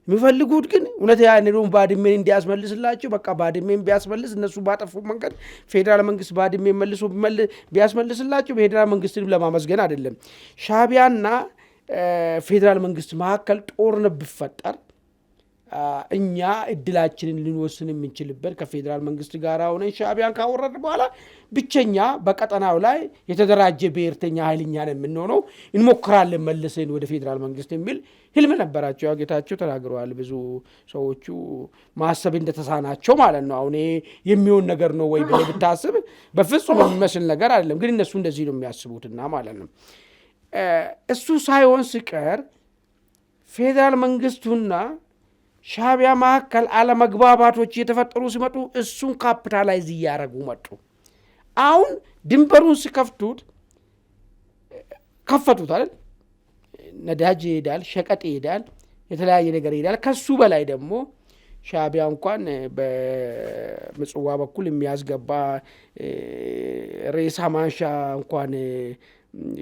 የሚፈልጉት ግን እውነት ያንኑን ባድሜን እንዲያስመልስላቸው በቃ ባድሜን ቢያስመልስ እነሱ ባጠፉ መንገድ ፌዴራል መንግስት ባድሜን መልሶ ቢያስመልስላቸው ፌዴራል መንግስትን ለማመስገን አይደለም። ሻዕቢያና ፌዴራል መንግስት መካከል ጦርነት ቢፈጠር እኛ እድላችንን ልንወስን የምንችልበት ከፌዴራል መንግስት ጋር ሆነን ሻዕቢያን ካወረድ በኋላ ብቸኛ በቀጠናው ላይ የተደራጀ ብሔርተኛ ኃይልኛ ነው የምንሆነው፣ እንሞክራለን መልሰን ወደ ፌዴራል መንግስት የሚል ህልም ነበራቸው። ያው ጌታቸው ተናግረዋል። ብዙ ሰዎቹ ማሰብ እንደተሳናቸው ማለት ነው። አሁን የሚሆን ነገር ነው ወይ ብለህ ብታስብ በፍጹም የሚመስል ነገር አይደለም። ግን እነሱ እንደዚህ ነው የሚያስቡትና ማለት ነው። እሱ ሳይሆን ሲቀር ፌዴራል መንግስቱና ሻዕቢያ መካከል አለመግባባቶች እየተፈጠሩ ሲመጡ እሱን ካፒታላይዝ እያደረጉ መጡ። አሁን ድንበሩን ሲከፍቱት ከፈቱት አይደል? ነዳጅ ይሄዳል፣ ሸቀጥ ይሄዳል፣ የተለያየ ነገር ይሄዳል። ከሱ በላይ ደግሞ ሻዕቢያ እንኳን በምጽዋ በኩል የሚያስገባ ሬሳ ማንሻ እንኳን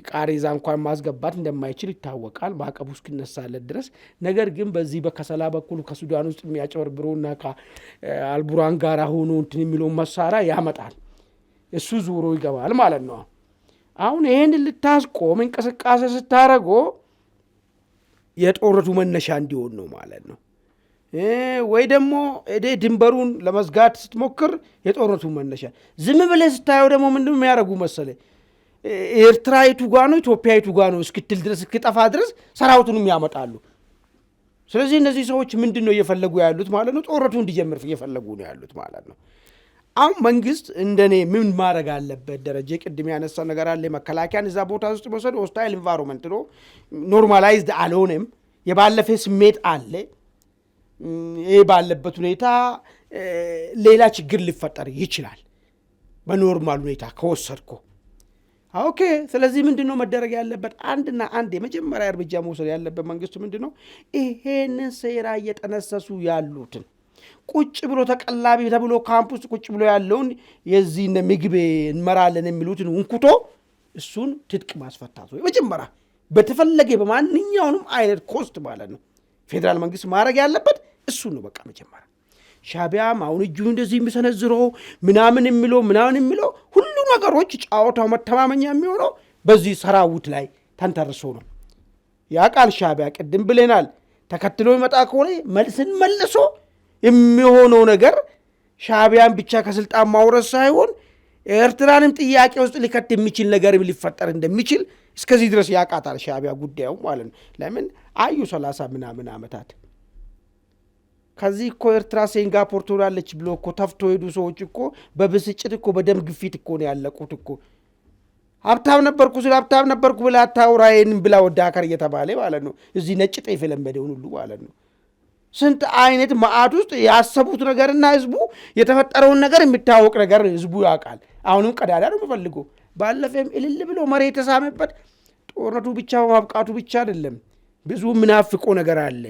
ቃሬዛ እንኳን ማስገባት እንደማይችል ይታወቃል፣ ማዕቀቡ እስኪነሳለት ድረስ። ነገር ግን በዚህ በከሰላ በኩል ከሱዳን ውስጥ የሚያጨበርብሩና ከአልቡራን ጋር ሆኖ እንትን የሚለውን መሳሪያ ያመጣል። እሱ ዙሮ ይገባል ማለት ነው። አሁን ይህን ልታስቆም እንቅስቃሴ ስታረጎ የጦርነቱ መነሻ እንዲሆን ነው ማለት ነው። ወይ ደግሞ ድንበሩን ለመዝጋት ስትሞክር የጦርነቱ መነሻ ዝም ብለህ ስታየው ደግሞ ምንድን የሚያደርጉ መሰለ ኤርትራ የቱ ጋ ነው ኢትዮጵያ የቱ ጋ ነው እስክትል ድረስ እስክጠፋ ድረስ ሰራዊቱንም ያመጣሉ። ስለዚህ እነዚህ ሰዎች ምንድን ነው እየፈለጉ ያሉት ማለት ነው? ጦርነቱ እንዲጀምር እየፈለጉ ነው ያሉት ማለት ነው። አሁን መንግስት እንደኔ ምን ማድረግ አለበት? ደረጀ ቅድም ያነሳ ነገር አለ። መከላከያን እዛ ቦታ ውስጥ መውሰድ ሆስታይል ኢንቫይሮንመንት ነው፣ ኖርማላይዝድ አልሆነም፣ የባለፈ ስሜት አለ። ይህ ባለበት ሁኔታ ሌላ ችግር ሊፈጠር ይችላል በኖርማል ሁኔታ ከወሰድኮ። ኦኬ። ስለዚህ ምንድነው መደረግ ያለበት? አንድና አንድ የመጀመሪያ እርምጃ መውሰድ ያለበት መንግስት ምንድነው ይሄንን ሴራ እየጠነሰሱ ያሉትን ቁጭ ብሎ ተቀላቢ ተብሎ ካምፕ ውስጥ ቁጭ ብሎ ያለውን የዚህ ምግብ እንመራለን የሚሉትን እንኩቶ እሱን ትጥቅ ማስፈታት ነው መጀመሪያ በተፈለገ በማንኛውንም አይነት ኮስት ማለት ነው ፌዴራል መንግስት ማድረግ ያለበት እሱ ነው። በቃ መጀመሪያ ሻዕቢያም አሁን እጁ እንደዚህ የሚሰነዝረው ምናምን የሚለው ሁሉ ነገሮች ጫወታው መተማመኛ የሚሆነው በዚህ ሰራዊት ላይ ተንተርሶ ነው። ያ ቃል ሻዕቢያ ቅድም ብለናል፣ ተከትሎ ይመጣ ከሆነ መልስን መልሶ የሚሆነው ነገር ሻዕቢያን ብቻ ከስልጣን ማውረድ ሳይሆን ኤርትራንም ጥያቄ ውስጥ ሊከት የሚችል ነገር ሊፈጠር እንደሚችል እስከዚህ ድረስ ያቃታል ሻዕቢያ ጉዳዩ ማለት ነው። ለምን አዩ 30 ምናምን ዓመታት ከዚህ እኮ ኤርትራ ሲንጋፖር ትሆናለች ብሎ እኮ ተፍቶ ሄዱ ሰዎች እኮ በብስጭት እኮ በደም ግፊት እኮ ነው ያለቁት እኮ። ሀብታም ነበርኩ ስለ ሀብታም ነበርኩ ብላ አታውራዬን ብላ ወደ አከር እየተባለ ማለት ነው። እዚህ ነጭ ጤፍ የለመደውን ሁሉ ማለት ነው። ስንት አይነት ማዕድ ውስጥ ያሰቡት ነገርና ህዝቡ የተፈጠረውን ነገር የሚታወቅ ነገር ህዝቡ ያውቃል። አሁንም ቀዳዳ ነው የሚፈልገው። ባለፈም እልል ብሎ መሬት የተሳመበት ጦርነቱ ብቻ ማብቃቱ ብቻ አይደለም፣ ብዙ ምናፍቆ ነገር አለ።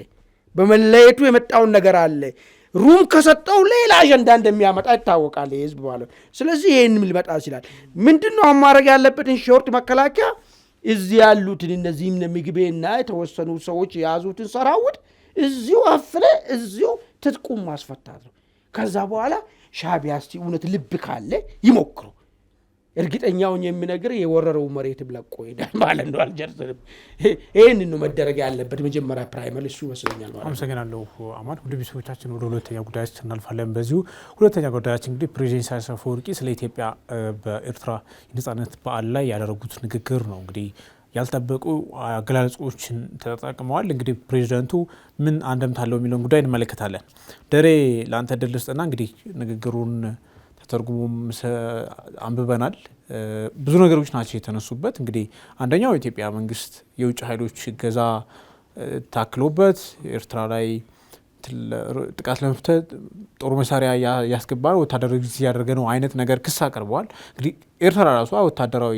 በመለየቱ የመጣውን ነገር አለ። ሩም ከሰጠው ሌላ አጀንዳ እንደሚያመጣ ይታወቃል ህዝብ ማለት። ስለዚህ ይሄንም ሊመጣ ይችላል። ምንድነው ማድረግ ያለበትን ሾርት መከላከያ እዚህ ያሉትን እነዚህም ምግቤና የተወሰኑ ሰዎች የያዙትን ሰራዊት እዚሁ አፍለ እዚሁ ትጥቁም ማስፈታት ነው። ከዛ በኋላ ሻዕቢያ እስቲ እውነት ልብ ካለ ይሞክሩ። እርግጠኛውን የሚነግር የወረረው መሬት ብለቆ ይሄዳል ማለት ነው። አልጀርስም። ይሄን ነው መደረግ ያለበት መጀመሪያ ፕራይመሪ እሱ ይመስለኛል ማለት ነው። አመሰግናለሁ አማን። ወደ ቢሶቻችን ወደ ሁለተኛ ጉዳያችን እናልፋለን። በዚሁ ሁለተኛ ጉዳያችን እንግዲህ ፕሬዚዳንት ኢሳያስ አፈወርቂ ስለ ኢትዮጵያ በኤርትራ የነጻነት በዓል ላይ ያደረጉት ንግግር ነው። እንግዲህ ያልጠበቁ አገላለጾችን ተጠቅመዋል። እንግዲህ ፕሬዚዳንቱ ምን አንደምታ አለው የሚለውን ጉዳይ እንመለከታለን። ደሬ ለአንተ ድል ስጥና እንግዲህ ንግግሩን ተርጉሙም አንብበናል። ብዙ ነገሮች ናቸው የተነሱበት። እንግዲህ አንደኛው የኢትዮጵያ መንግስት የውጭ ኃይሎች እገዛ ታክሎበት ኤርትራ ላይ ጥቃት ለመፍታት ጦር መሳሪያ ያስገባ ወታደራዊ ዝግጅት እያደረገ ነው አይነት ነገር ክስ አቅርበዋል። እንግዲህ ኤርትራ ራሷ ወታደራዊ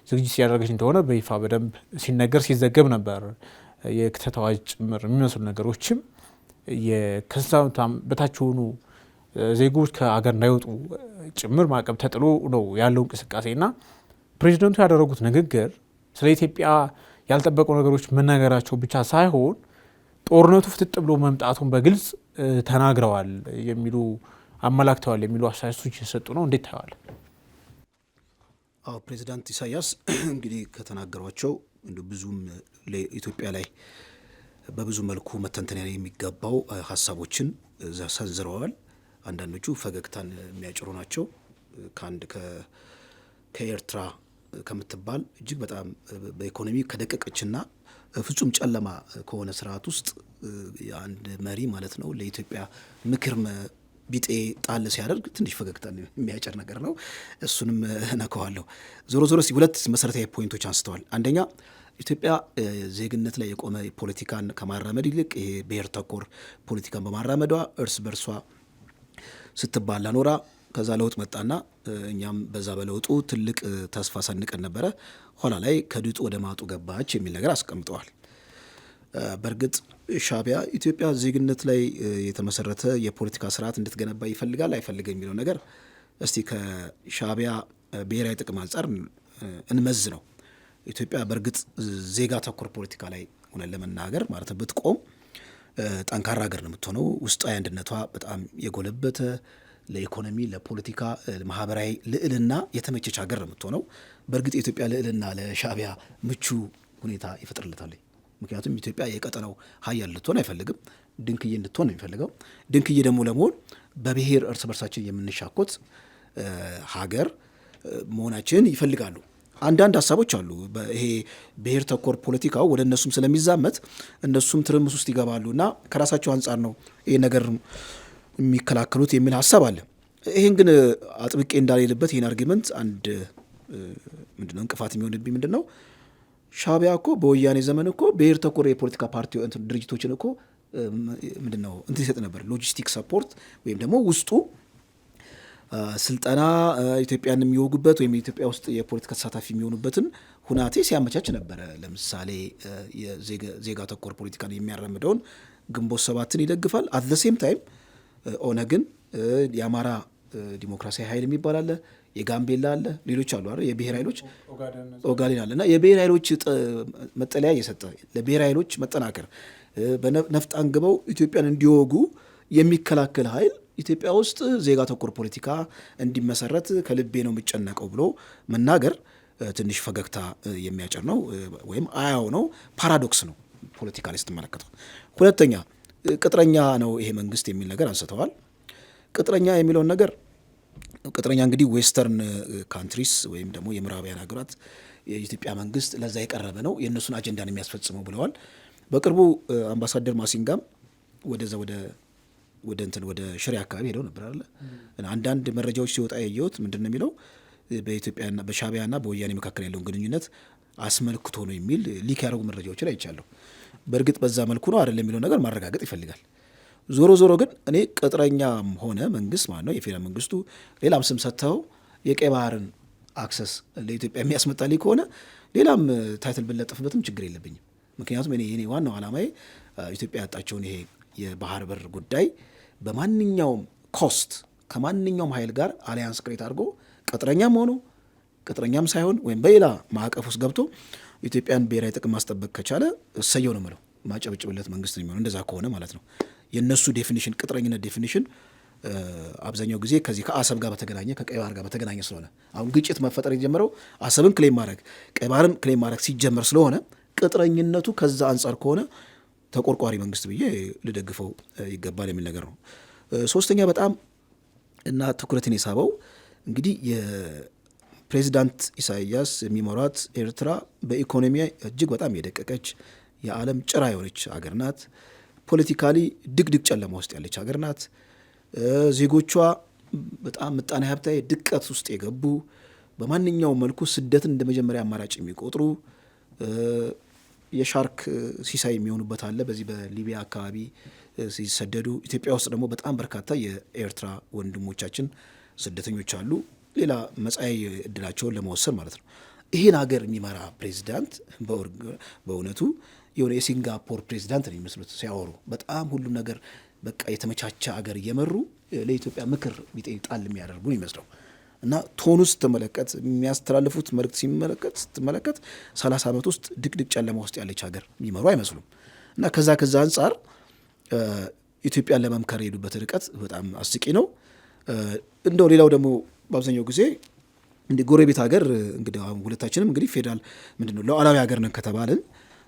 ዝግጅት እያደረገች እንደሆነ በይፋ በደንብ ሲነገር ሲዘገብ ነበር። የክተት አዋጅ ጭምር የሚመስሉ ነገሮችም ከዛ በታች የሆኑ ዜጎች ከአገር እንዳይወጡ ጭምር ማዕቀብ ተጥሎ ነው ያለው እንቅስቃሴ እና ፕሬዚደንቱ ያደረጉት ንግግር ስለ ኢትዮጵያ ያልጠበቁ ነገሮች መናገራቸው ብቻ ሳይሆን ጦርነቱ ፍጥጥ ብሎ መምጣቱን በግልጽ ተናግረዋል የሚሉ አመላክተዋል የሚሉ አስተያየቶች እየሰጡ ነው። እንዴት ታየዋል? ፕሬዚዳንት ኢሳያስ እንግዲህ ከተናገሯቸው ብዙም ለኢትዮጵያ ላይ በብዙ መልኩ መተንተን የሚገባው ሀሳቦችን ሰንዝረዋል። አንዳንዶቹ ፈገግታን የሚያጭሩ ናቸው። ከኤርትራ ከምትባል እጅግ በጣም በኢኮኖሚ ከደቀቀችና ፍጹም ጨለማ ከሆነ ስርዓት ውስጥ የአንድ መሪ ማለት ነው ለኢትዮጵያ ምክር ቢጤ ጣል ሲያደርግ ትንሽ ፈገግታን የሚያጭር ነገር ነው። እሱንም ነከዋለሁ። ዞሮ ዞሮ ሁለት መሰረታዊ ፖይንቶች አንስተዋል። አንደኛ ኢትዮጵያ ዜግነት ላይ የቆመ ፖለቲካን ከማራመድ ይልቅ ይሄ ብሔር ተኮር ፖለቲካን በማራመዷ እርስ በርሷ ስትባላ ኖራ ከዛ ለውጥ መጣና እኛም በዛ በለውጡ ትልቅ ተስፋ ሰንቀን ነበረ። ኋላ ላይ ከድጡ ወደ ማጡ ገባች የሚል ነገር አስቀምጠዋል። በእርግጥ ሻዕቢያ ኢትዮጵያ ዜግነት ላይ የተመሰረተ የፖለቲካ ስርዓት እንድትገነባ ይፈልጋል አይፈልግም የሚለው ነገር እስቲ ከሻዕቢያ ብሔራዊ ጥቅም አንጻር እንመዝ ነው። ኢትዮጵያ በእርግጥ ዜጋ ተኮር ፖለቲካ ላይ ሆነን ለመናገር ማለት ብትቆም ጠንካራ ሀገር ነው የምትሆነው። ውስጣዊ አንድነቷ በጣም የጎለበተ ለኢኮኖሚ፣ ለፖለቲካ፣ ማህበራዊ ልዕልና የተመቸች ሀገር ነው የምትሆነው። በእርግጥ የኢትዮጵያ ልዕልና ለሻዕቢያ ምቹ ሁኔታ ይፈጥርለታል። ምክንያቱም ኢትዮጵያ የቀጠናው ሀያል ልትሆን አይፈልግም። ድንክዬ እንድትሆን ነው የሚፈልገው። ድንክዬ ደግሞ ለመሆን በብሔር እርስ በርሳችን የምንሻኮት ሀገር መሆናችን ይፈልጋሉ። አንዳንድ ሀሳቦች አሉ። ይሄ ብሔር ተኮር ፖለቲካው ወደ እነሱም ስለሚዛመት እነሱም ትርምስ ውስጥ ይገባሉ እና ከራሳቸው አንጻር ነው ይሄ ነገር የሚከላከሉት የሚል ሀሳብ አለ። ይህን ግን አጥብቄ እንዳልልበት ይህን አርጊመንት አንድ ምንድነው እንቅፋት የሚሆንብኝ ምንድነው ሻዕቢያ እኮ በወያኔ ዘመን እኮ ብሔር ተኮር የፖለቲካ ፓርቲ ድርጅቶችን እኮ ምንድነው እንትን ይሰጥ ነበር፣ ሎጂስቲክ ሰፖርት ወይም ደግሞ ውስጡ ስልጠና ኢትዮጵያን የሚወጉበት ወይም ኢትዮጵያ ውስጥ የፖለቲካ ተሳታፊ የሚሆኑበትን ሁናቴ ሲያመቻች ነበረ። ለምሳሌ የዜጋ ተኮር ፖለቲካን የሚያራምደውን ግንቦት ሰባትን ይደግፋል። አት ዘ ሴም ታይም ኦነግን፣ የአማራ ዲሞክራሲያዊ ኃይል የሚባል አለ፣ የጋምቤላ አለ፣ ሌሎች አሉ አይደል፣ የብሔር ኃይሎች ኦጋዴን አለ እና የብሔር ኃይሎች መጠለያ እየሰጠ ለብሔር ኃይሎች መጠናከር በነፍጥ አንግበው ኢትዮጵያን እንዲወጉ የሚከላከል ኃይል ኢትዮጵያ ውስጥ ዜጋ ተኮር ፖለቲካ እንዲመሰረት ከልቤ ነው የሚጨነቀው ብሎ መናገር ትንሽ ፈገግታ የሚያጭር ነው፣ ወይም አያው ነው፣ ፓራዶክስ ነው ፖለቲካ ላይ ስትመለከተው። ሁለተኛ ቅጥረኛ ነው ይሄ መንግስት የሚል ነገር አንስተዋል። ቅጥረኛ የሚለውን ነገር ቅጥረኛ እንግዲህ ዌስተርን ካንትሪስ ወይም ደግሞ የምዕራባውያን ሀገራት የኢትዮጵያ መንግስት ለዛ የቀረበ ነው፣ የእነሱን አጀንዳን የሚያስፈጽመው ብለዋል። በቅርቡ አምባሳደር ማሲንጋም ወደዛ ወደ ሽሬ አካባቢ ሄደው ነበር አለ። አንዳንድ መረጃዎች ሲወጣ ያየሁት ምንድን ነው የሚለው በኢትዮጵያና በሻዕቢያና በወያኔ መካከል ያለውን ግንኙነት አስመልክቶ ነው የሚል ሊክ ያደረጉ መረጃዎችን አይቻለሁ። በእርግጥ በዛ መልኩ ነው አይደለም የሚለው ነገር ማረጋገጥ ይፈልጋል። ዞሮ ዞሮ ግን እኔ ቅጥረኛም ሆነ መንግስት ማለት ነው የፌዴራል መንግስቱ ሌላም ስም ሰጥተው የቀይ ባህርን አክሰስ ለኢትዮጵያ የሚያስመጣልኝ ከሆነ ሌላም ታይትል ብንለጥፍበትም ችግር የለብኝም። ምክንያቱም እኔ ዋናው ዓላማዬ ኢትዮጵያ ያጣቸውን ይሄ የባህር በር ጉዳይ በማንኛውም ኮስት ከማንኛውም ኃይል ጋር አሊያንስ ክሬት አድርጎ ቅጥረኛም ሆኖ ቅጥረኛም ሳይሆን ወይም በሌላ ማዕቀፍ ውስጥ ገብቶ ኢትዮጵያን ብሔራዊ ጥቅም ማስጠበቅ ከቻለ እሰየው ነው የምለው። ማጨብጭብለት መንግስት ነው የሚሆነው እንደዛ ከሆነ ማለት ነው። የእነሱ ዴፊኒሽን ቅጥረኝነት ዴፊኒሽን አብዛኛው ጊዜ ከዚህ ከአሰብ ጋር በተገናኘ ከቀይ ባህር ጋር በተገናኘ ስለሆነ አሁን ግጭት መፈጠር የጀመረው አሰብን ክሌም ማድረግ ቀይ ባህርን ክሌም ማድረግ ሲጀመር ስለሆነ ቅጥረኝነቱ ከዛ አንጻር ከሆነ ተቆርቋሪ መንግስት ብዬ ልደግፈው ይገባል የሚል ነገር ነው። ሶስተኛ በጣም እና ትኩረትን የሳበው እንግዲህ የፕሬዚዳንት ኢሳያስ የሚመሯት ኤርትራ በኢኮኖሚ እጅግ በጣም የደቀቀች የዓለም ጭራ የሆነች ሀገር ናት። ፖለቲካሊ ድቅድቅ ጨለማ ውስጥ ያለች ሀገር ናት። ዜጎቿ በጣም ምጣኔ ሀብታዊ ድቀት ውስጥ የገቡ በማንኛውም መልኩ ስደትን እንደ መጀመሪያ አማራጭ የሚቆጥሩ የሻርክ ሲሳይ የሚሆኑበት አለ። በዚህ በሊቢያ አካባቢ ሲሰደዱ ኢትዮጵያ ውስጥ ደግሞ በጣም በርካታ የኤርትራ ወንድሞቻችን ስደተኞች አሉ። ሌላ መጻኢ እድላቸውን ለመወሰን ማለት ነው። ይህን ሀገር የሚመራ ፕሬዚዳንት በእውነቱ የሆነ የሲንጋፖር ፕሬዚዳንት ነው የሚመስሉት ሲያወሩ። በጣም ሁሉም ነገር በቃ የተመቻቸ ሀገር እየመሩ ለኢትዮጵያ ምክር ጣል የሚያደርጉ ነው ይመስለው እና ቶኑ ስትመለከት የሚያስተላልፉት መልእክት ስትመለከት 30 ዓመት ውስጥ ድቅድቅ ጨለማ ውስጥ ያለች ሀገር የሚመሩ አይመስሉም። እና ከዛ አንጻር ኢትዮጵያን ለመምከር የሄዱበት ርቀት በጣም አስቂ ነው። እንደው ሌላው ደግሞ በአብዛኛው ጊዜ እንደ ጎረቤት ሀገር እንግዲህ ሁለታችንም እንግዲህ ፌዴራል ምንድነው ሉዓላዊ ሀገር ነን ከተባልን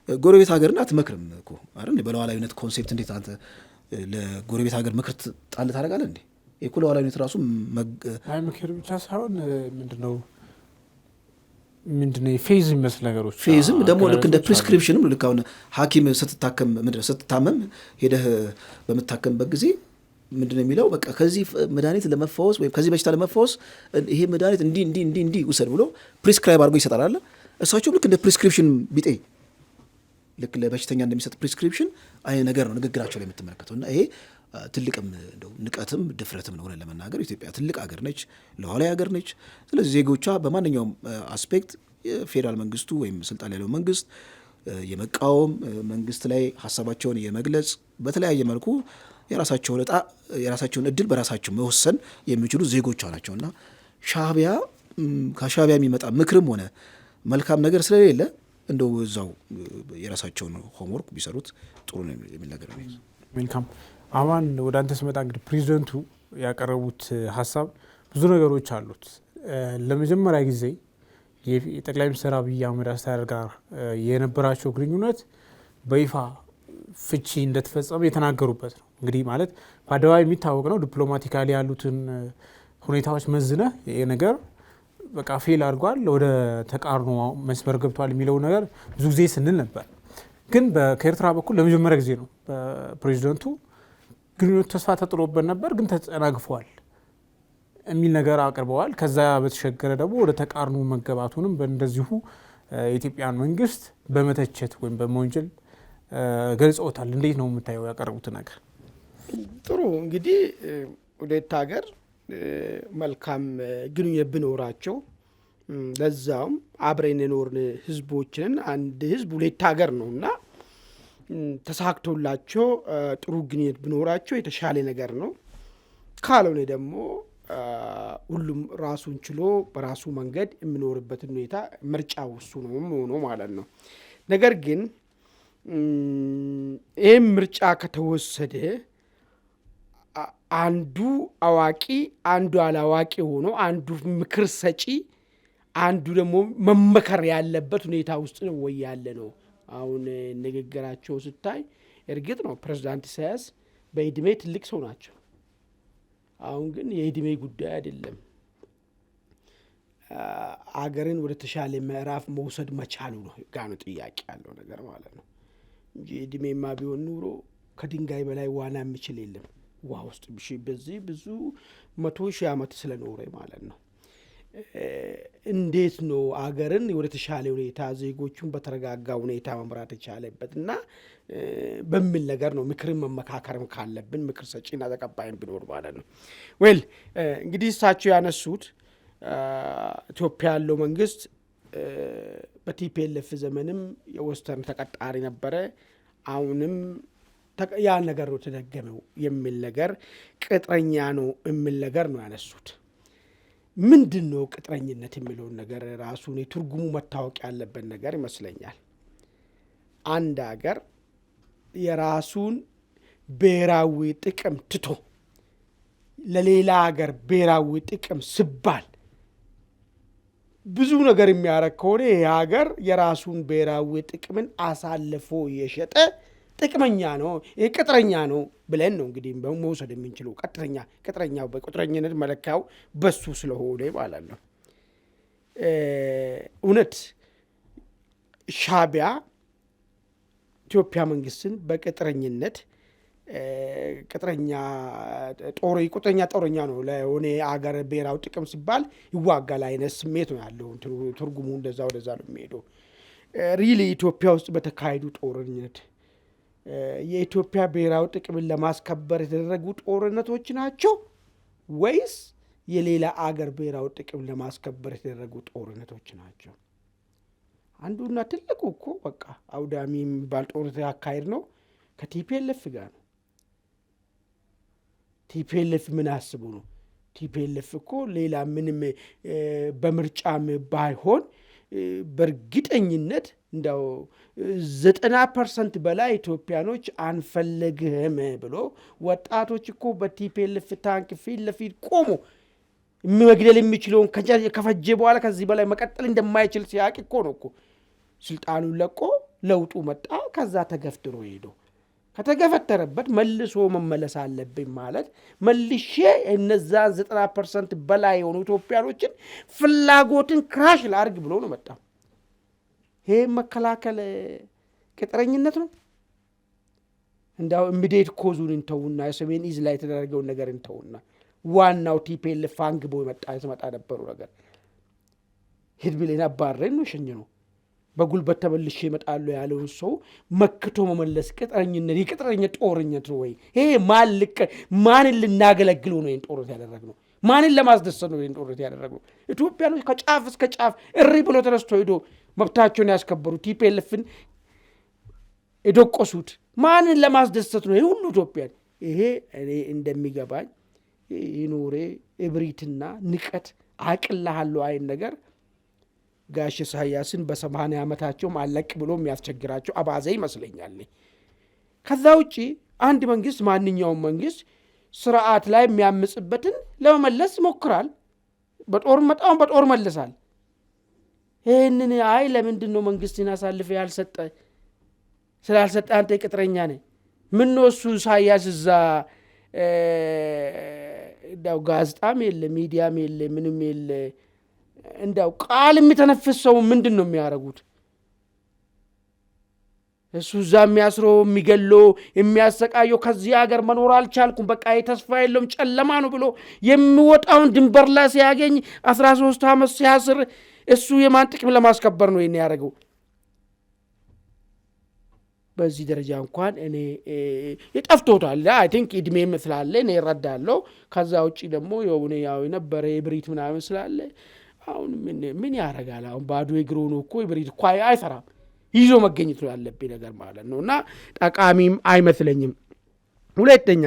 ጎረቤት ሀገርን አትመክርም እኮ አይደል? በሉዓላዊነት ኮንሴፕት እንዴት አንተ ለጎረቤት ሀገር ምክር ጣል ታደርጋለህ እንዴ? እኮ ሉዓላዊነት ራሱ ምክር ብቻ ሳይሆን ምንድነው ፌዝ የሚመስል ነገሮች ፌዝም ደግሞ ልክ እንደ ፕሪስክሪፕሽንም ልክ አሁን ሐኪም ስትታመም ሄደህ በምታከምበት ጊዜ ምንድነው የሚለው በቃ ከዚህ መድኃኒት ለመፈወስ ወይም ከዚህ በሽታ ለመፈወስ ይሄ መድኃኒት እንዲህ ውሰድ ብሎ ፕሪስክራይብ አድርጎ ይሰጣል አለ። እሳቸውም ልክ እንደ ፕሪስክሪፕሽን ቢጤ ልክ ለበሽተኛ እንደሚሰጥ ፕሪስክሪፕሽን አይነት ነገር ነው ንግግራቸው ላይ የምትመለከተው። እና ይሄ ትልቅም እንደው ንቀትም ድፍረትም ነው ለመናገር። ኢትዮጵያ ትልቅ ሀገር ነች፣ ሉዓላዊ ሀገር ነች። ስለዚህ ዜጎቿ በማንኛውም አስፔክት የፌዴራል መንግስቱ ወይም ስልጣን ያለው መንግስት የመቃወም መንግስት ላይ ሀሳባቸውን የመግለጽ በተለያየ መልኩ የራሳቸውን እድል በራሳቸው መወሰን የሚችሉ ዜጎቿ ናቸው። እና ከሻዕቢያ የሚመጣ ምክርም ሆነ መልካም ነገር ስለሌለ እንደው እዛው የራሳቸውን ሆምወርክ ቢሰሩት ጥሩ ነው የሚል ነገር ነው። መልካም አማን፣ ወደ አንተ ስመጣ እንግዲህ ፕሬዚደንቱ ያቀረቡት ሀሳብ ብዙ ነገሮች አሉት። ለመጀመሪያ ጊዜ የጠቅላይ ሚኒስትር አብይ አህመድ አስተዳደር ጋር የነበራቸው ግንኙነት በይፋ ፍቺ እንደተፈጸመ የተናገሩበት ነው። እንግዲህ ማለት በአደባባይ የሚታወቅ ነው። ዲፕሎማቲካሊ ያሉትን ሁኔታዎች መዝነህ ይሄ ነገር በቃ ፌል አድርጓል፣ ወደ ተቃርኖ መስመር ገብቷል የሚለው ነገር ብዙ ጊዜ ስንል ነበር። ግን ከኤርትራ በኩል ለመጀመሪያ ጊዜ ነው ፕሬዚደንቱ ግንኙነቱ ተስፋ ተጥሎበት ነበር ግን ተጨናግፏል የሚል ነገር አቅርበዋል። ከዛ በተሸገረ ደግሞ ወደ ተቃርኖ መገባቱንም በእንደዚሁ የኢትዮጵያን መንግስት በመተቸት ወይም በመወንጀል ገልጸውታል። እንዴት ነው የምታየው ያቀረቡት ነገር? ጥሩ እንግዲህ ሁለት ሀገር መልካም ግንኙነት ቢኖራቸው ለዛውም አብረን የኖርን ህዝቦችን አንድ ህዝብ ሁለት ሀገር ነው እና ተሳክቶላቸው ጥሩ ግንኙነት ቢኖራቸው የተሻለ ነገር ነው። ካልሆነ ደግሞ ሁሉም ራሱን ችሎ በራሱ መንገድ የሚኖርበትን ሁኔታ ምርጫው እሱ ነው ሆኖ ማለት ነው። ነገር ግን ይህም ምርጫ ከተወሰደ አንዱ አዋቂ አንዱ አላዋቂ ሆኖ አንዱ ምክር ሰጪ አንዱ ደግሞ መመከር ያለበት ሁኔታ ውስጥ ነው ወይ ያለ ነው። አሁን ንግግራቸው ስታይ እርግጥ ነው ፕሬዝዳንት ኢሳያስ በእድሜ ትልቅ ሰው ናቸው። አሁን ግን የእድሜ ጉዳይ አይደለም፣ አገርን ወደ ተሻለ ምዕራፍ መውሰድ መቻሉ ነው ጋር ነው ጥያቄ ያለው ነገር ማለት ነው እንጂ እድሜማ ቢሆን ኑሮ ከድንጋይ በላይ ዋና የሚችል የለም። ውሃ ውስጥ በዚህ ብዙ 100,000 ዓመት ስለኖረ ማለት ነው። እንዴት ነው አገርን ወደ ተሻለ ሁኔታ ዜጎቹን በተረጋጋ ሁኔታ መምራት የቻለበት እና በሚል ነገር ነው ምክርን መመካከርም ካለብን ምክር ሰጪና ተቀባይም ቢኖር ማለት ነው። እንግዲህ እሳቸው ያነሱት ኢትዮጵያ ያለው መንግስት በቲፒኤልኤፍ ዘመንም የወስተርን ተቀጣሪ ነበረ፣ አሁንም ያ ነገር ነው ተደገመው የሚል ነገር ቅጥረኛ ነው የሚል ነገር ነው ያነሱት። ምንድን ነው ቅጥረኝነት የሚለውን ነገር ራሱን የትርጉሙ መታወቅ ያለበት ነገር ይመስለኛል። አንድ ሀገር የራሱን ብሔራዊ ጥቅም ትቶ ለሌላ ሀገር ብሔራዊ ጥቅም ሲባል ብዙ ነገር የሚያደርግ ከሆነ ይህ ሀገር የራሱን ብሔራዊ ጥቅምን አሳልፎ የሸጠ ጥቅመኛ ነው፣ ይህ ቅጥረኛ ነው ብለን ነው እንግዲህ መውሰድ የምንችለው። ቅጥረኛው በቁጥረኝነት መለኪያው በሱ ስለሆነ ማለት ነው። እውነት ሻዕቢያ ኢትዮጵያ መንግስትን በቅጥረኝነት ቁጥረኛ ጦረኛ ነው ለሆነ አገር ብሔራዊ ጥቅም ሲባል ይዋጋል አይነት ስሜት ነው ያለው። ትርጉሙ እንደዛ ወደዛ ነው የሚሄደው። ሪሊ ኢትዮጵያ ውስጥ በተካሄዱ ጦርነት የኢትዮጵያ ብሔራዊ ጥቅምን ለማስከበር የተደረጉ ጦርነቶች ናቸው ወይስ የሌላ አገር ብሔራዊ ጥቅም ለማስከበር የተደረጉ ጦርነቶች ናቸው? አንዱና ትልቁ እኮ በቃ አውዳሚ የሚባል ጦርነት ያካሄድ ነው ከቲፒኤልኤፍ ጋር ነው። ቲፒኤልኤፍ ምን አስቡ ነው? ቲፒኤልኤፍ እኮ ሌላ ምንም በምርጫም ባይሆን በእርግጠኝነት እንደው 90% በላይ ኢትዮጵያኖች አንፈልግህም ብሎ ወጣቶች እኮ በቲፒኤልኤፍ ታንክ ፊት ለፊት ቆሞ መግደል የሚችለውን ከፈጀ በኋላ ከዚህ በላይ መቀጠል እንደማይችል ሲያቅ እኮ ነው እኮ ስልጣኑን ለቆ ለውጡ መጣ። ከዛ ተገፍትሮ ሄዶ ከተገፈተረበት መልሶ መመለስ አለብኝ ማለት መልሼ እነዛን 90% በላይ የሆኑ ኢትዮጵያኖችን ፍላጎትን ክራሽ ላርግ ብሎ ነው መጣ። ይሄ መከላከል ቅጥረኝነት ነው። እንዳው ኢሚዲየት ኮዙን እንተውና የሰሜን ኢዝ ላይ የተደረገውን ነገር እንተውና ዋናው ቲፒኤልኤፍ አንግቦ የመጣ ነበሩ ነገር ሂድ ብለን አባረን ነው ሸኝ ነው በጉልበት ተመልሼ እመጣለሁ ያለውን ሰው መክቶ መመለስ ቅጥረኝነት የቅጥረኛ ጦርነት ነው ወይ? ይሄ ማንን ልናገለግለው ነው ይሄን ጦርነት ያደረግነው? ማንን ለማስደሰት ነው ይሄን ጦርነት ያደረግነው? ኢትዮጵያኖች ከጫፍ እስከ ጫፍ እሪ ብሎ ተነስቶ ሄዶ መብታቸውን ያስከበሩ ቲፒኤልኤፍን የደቆሱት ማንን ለማስደሰት ነው? ይሄ ሁሉ ኢትዮጵያን ይሄ እኔ እንደሚገባኝ ይኖሬ እብሪትና ንቀት አቅልሃለሁ አይን ነገር ጋሽ ኢሳያስን በ80 ዓመታቸው ማለቅ ብሎ የሚያስቸግራቸው አባዜ ይመስለኛል። ከዛ ውጪ አንድ መንግስት ማንኛውም መንግስት ስርዓት ላይ የሚያምጽበትን ለመመለስ ይሞክራል። በጦር መጣውን በጦር መልሳል። ይሄንን አይ ለምንድን ነው መንግስትን አሳልፈ ያልሰጠ ስላልሰጠ አንተ ቅጥረኛ ነህ ምን ነው እሱ ኢሳያስ እዛ እንዳው ጋዜጣም የለ ሚዲያም የለ ምንም የለ እንዳው ቃል የሚተነፍስ ሰው ምንድን ነው የሚያረጉት? እሱ እዛ የሚያስረው የሚገለው የሚያሰቃየው ከዚህ ሀገር መኖር አልቻልኩም በቃ የተስፋ የለውም ጨለማ ነው ብሎ የሚወጣውን ድንበር ላይ ሲያገኝ 13 ዓመት ሲያስር እሱ የማን ጥቅም ለማስከበር ነው ይሄን ያደረገው? በዚህ ደረጃ እንኳን እኔ የጠፍቶታል። አይ ቲንክ እድሜ ስላለ እኔ እረዳለሁ። ከዛ ውጪ ደግሞ የሆነ ያው የነበረ የብሪት ምናምን ስላለ አሁን ምን ያረጋል? አሁን ባዶ እግሩ ነው እኮ የብሪት እኮ አይሰራም። ይዞ መገኘት ነው ያለብኝ ነገር ማለት ነውና ጠቃሚም አይመስለኝም። ሁለተኛ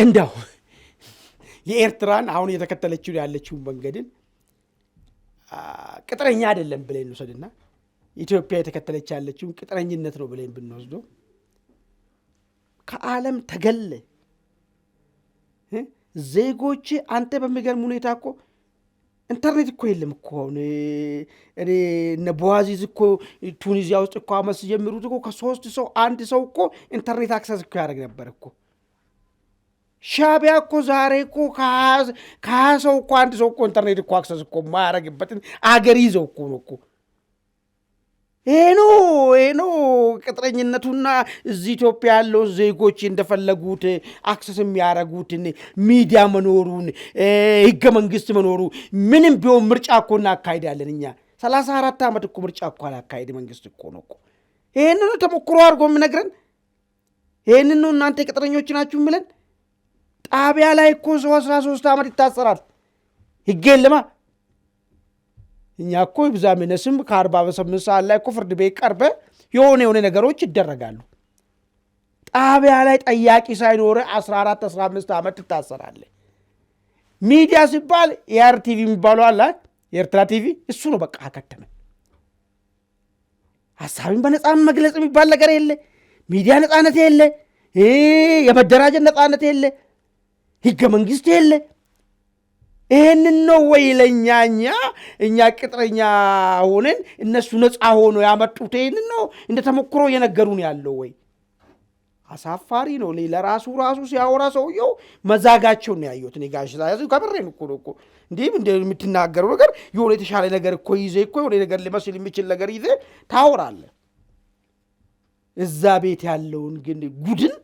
እንደው የኤርትራን አሁን የተከተለችው ያለችው መንገድን ቅጥረኛ አይደለም ብለን እንወስድና ኢትዮጵያ የተከተለች ያለችው ቅጥረኝነት ነው ብለን ብንወስደው ከዓለም ተገለ ዜጎች አንተ በሚገርም ሁኔታ እኮ ኢንተርኔት እኮ የለም እኮ እኔ ነቦአዚዝ እኮ ቱኒዚያ ውስጥ እኮ አመስ ጀምሩት እኮ ከሶስት ሰው አንድ ሰው እኮ ኢንተርኔት አክሰስ እኮ ያደርግ ነበር እኮ። ሻቢያ እኮ ዛሬ እኮ ከሀያ ሰው እኮ አንድ ሰው እኮ ኢንተርኔት እኮ አክሰስ እኮ ማያደርግበትን አገር ይዘው እኮ ነው እኮ። ይሄ ነው ቅጥረኝነቱና እዚህ ኢትዮጵያ ያለው ዜጎች እንደፈለጉት አክሰስ የሚያደርጉትን ሚዲያ መኖሩን ህገ መንግስት መኖሩ ምንም ቢሆን ምርጫ እኮ እናካሂዳለን እኛ 34 ዓመት እኮ ምርጫ እኮ አላካሂድ መንግስት እኮ ነው እኮ። ይሄንን ተሞክሮ አድርጎ የሚነግረን ይሄንን ነው። እናንተ ቅጥረኞች ናችሁ የሚለን ጣቢያ ላይ እኮ ሰው 13 ዓመት ይታሰራል ህግ የለማ። እኛ እኮ ብዛም ነስም ከ48 ሰዓት ላይ እኮ ፍርድ ቤት ቀርበ የሆነ ነገሮች ይደረጋሉ። ጣቢያ ላይ ጠያቂ ሳይኖር 14 15 ዓመት ትታሰራለ። ሚዲያ ሲባል የአርቲቪ የሚባለው አለ የኤርትራ ቲቪ እሱ ነው በቃ አከተመ። ሐሳብን በነፃነት መግለጽ የሚባል ነገር የለ። ሚዲያ ነፃነት የለ። የመደራጀት ነፃነት የለ። ህገ መንግስት የለ። ይሄንን ነው ወይ እኛ ቅጥረኛ ሆነን እነሱ ነፃ ሆኖ ያመጡት? ይሄንን ነው እንደ ተሞክሮ እየነገሩን ያለው ወይ? አሳፋሪ ነው። ለራሱ ሲያወራ ሰውየው መዛጋቸውን ያዩት እኔ ጋሽ ሳይዙ ከብሬን እኮ ነው እኮ እንዴም እንደምትናገረው ነገር የሆነ የተሻለ ነገር እኮ ይዘ እኮ የሆነ ነገር ሊመስል የሚችል ነገር ይዘ ታወራለ። እዛ ቤት ያለውን ግን ጉድን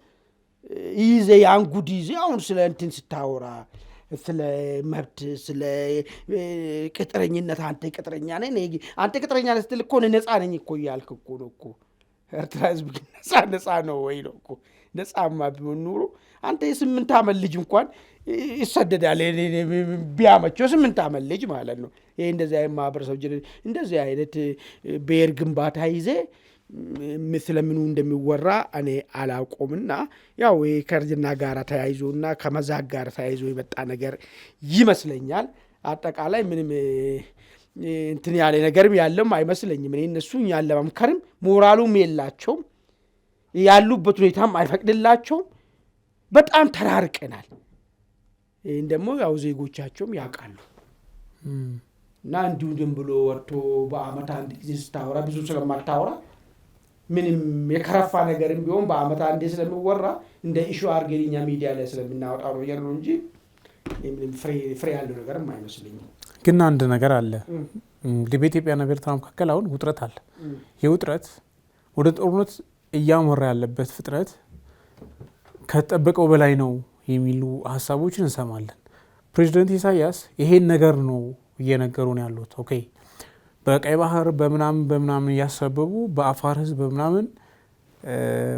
ይዘ ያን ጉድ ይዘ አሁን ስለ እንትን ስታወራ ስለ መብት ስለ ቅጥረኝነት አንተ ቅጥረኛ ነህ አንተ ቅጥረኛ ነህ ስትል እኮ ነፃ ነኝ እኮ ያልክ እኮ ነው እኮ። ኤርትራ ህዝብ ግን ነፃ ነው ወይ ነው እኮ። ነፃማ ቢሆን ኑሮ አንተ የ8 ዓመት ልጅ እንኳን ይሰደዳል ቢያመቸው 8 ዓመት ልጅ ማለት ነው። ይሄ እንደዚህ አይነት ማህበረሰብ እንደዚህ አይነት ብሔር ግንባታ ይዘ ስለምኑ እንደሚወራ እኔ አላቆምና ያው ከርጅና ጋር ተያይዞና ከመዛግ ጋር ተያይዞ የመጣ ነገር ይመስለኛል። አጠቃላይ ምንም እንትን ያለ ነገርም ያለም አይመስለኝም። እኔ እነሱ እኛን ለመምከርም ሞራሉም የላቸውም፣ ያሉበት ሁኔታም አይፈቅድላቸውም። በጣም ተራርቀናል። ይህን ደግሞ ያው ዜጎቻቸውም ያውቃሉ። እና እንዲሁ ዝም ብሎ ወጥቶ በአመት አንድ ጊዜ ስታወራ ብዙ ስለማታወራ ምንም የከረፋ ነገርም ቢሆን በአመት አንዴ ስለሚወራ እንደ ኢሹ አድርገን እኛ ሚዲያ ላይ ስለምናወጣው ነው እንጂ ምንም ፍሬ ያለው ነገርም አይመስለኝም። ግን አንድ ነገር አለ እንግዲህ በኢትዮጵያና በኤርትራ መካከል አሁን ውጥረት አለ። የውጥረት ወደ ጦርነት እያመራ ያለበት ፍጥረት ከጠበቀው በላይ ነው የሚሉ ሀሳቦችን እንሰማለን። ፕሬዚደንት ኢሳያስ ይሄን ነገር ነው እየነገሩን ያሉት። ኦኬ በቀይ ባህር በምናምን እያሰበቡ በአፋር ህዝብ በምናምን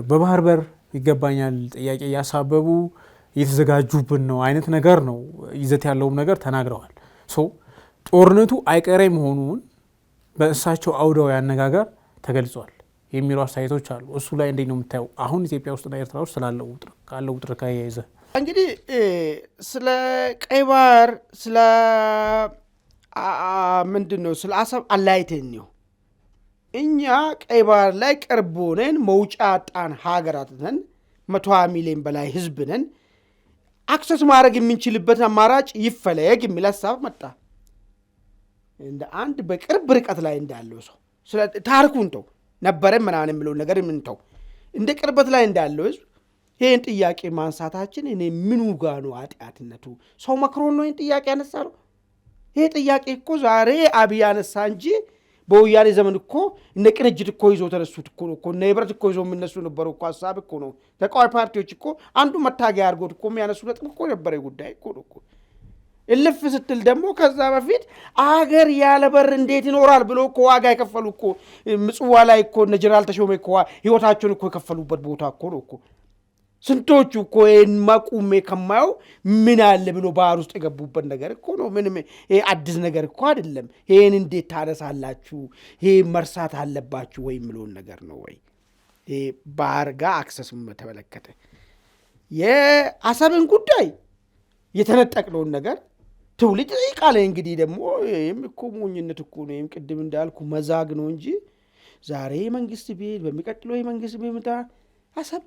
በባህር በር ይገባኛል ጥያቄ እያሳበቡ እየተዘጋጁብን ነው አይነት ነገር ነው ይዘት ያለውም ነገር ተናግረዋል። ጦርነቱ አይቀሬ መሆኑን በእሳቸው አውዳዊ አነጋገር ተገልጿል የሚሉ አስተያየቶች አሉ። እሱ ላይ እንዴት ነው የምታየው? አሁን ኢትዮጵያ ውስጥና ኤርትራ ውስጥ ካለው ውጥረት ካያይዘ እንግዲህ ስለ ቀይ ባህር ስለ ምንድን ነው ስለ አሰብ አላይተን ነው። እኛ ቀይ ባህር ላይ ቅርብ ሆነን መውጫ ጣን ሀገራት ነን። 120 ሚሊዮን በላይ ህዝብ ነን። አክሰስ ማድረግ የምንችልበት አማራጭ ይፈለግ የሚል ሀሳብ መጣ። እንደ አንድ በቅርብ ርቀት ላይ እንዳለው ሰው ስለ ታሪኩን ተው ነበረ ምናምን የሚለው ነገር ምንተው እንደ ቅርበት ላይ እንዳለው ህዝብ ይሄን ጥያቄ ማንሳታችን እኔ ምኑ ጋር ነው ኃጢአትነቱ? ሰው መክሮን ነው ይሄን ጥያቄ ያነሳው? ይሄ ጥያቄ እኮ ዛሬ አብይ ያነሳ እንጂ በወያኔ ዘመን እኮ እነ ቅንጅት እኮ ይዞ ተነሱት እኮ እነ ህብረት እኮ ይዞ የምነሱ ነበሩ እኮ ሀሳብ እኮ ነው። ተቃዋሚ ፓርቲዎች እኮ አንዱ መታገያ አድርጎት እኮ የሚያነሱ ነጥብ እኮ ነበረ ጉዳይ እኮ ነው እኮ። እልፍ ስትል ደግሞ ከዛ በፊት አገር ያለ በር እንዴት ይኖራል ብሎ እኮ ዋጋ የከፈሉ እኮ ምጽዋ ላይ እኮ እነ ጀነራል ተሾመ እኮ ህይወታቸውን እኮ የከፈሉበት ቦታ እኮ ነው እኮ። ስንቶቹ እኮ ይህን ማቁሜ ከማየው ምን አለ ብሎ ባህር ውስጥ የገቡበት ነገር እኮ ነው። ምንም ይሄ አዲስ ነገር እኮ አይደለም። ይህን እንዴት ታነሳላችሁ? ይሄ መርሳት አለባችሁ ወይ የሚለውን ነገር ነው። ወይ ይሄ ባህር ጋር አክሰስ ተመለከተ የአሰብን ጉዳይ የተነጠቅነውን ነገር ትውልድ ይቃለ እንግዲህ ደግሞ ይህም እኮ ሞኝነት እኮ ነው። ይህም ቅድም እንዳልኩ መዛግ ነው እንጂ ዛሬ መንግስት ቤት በሚቀጥለው የመንግስት ቤት አሰብ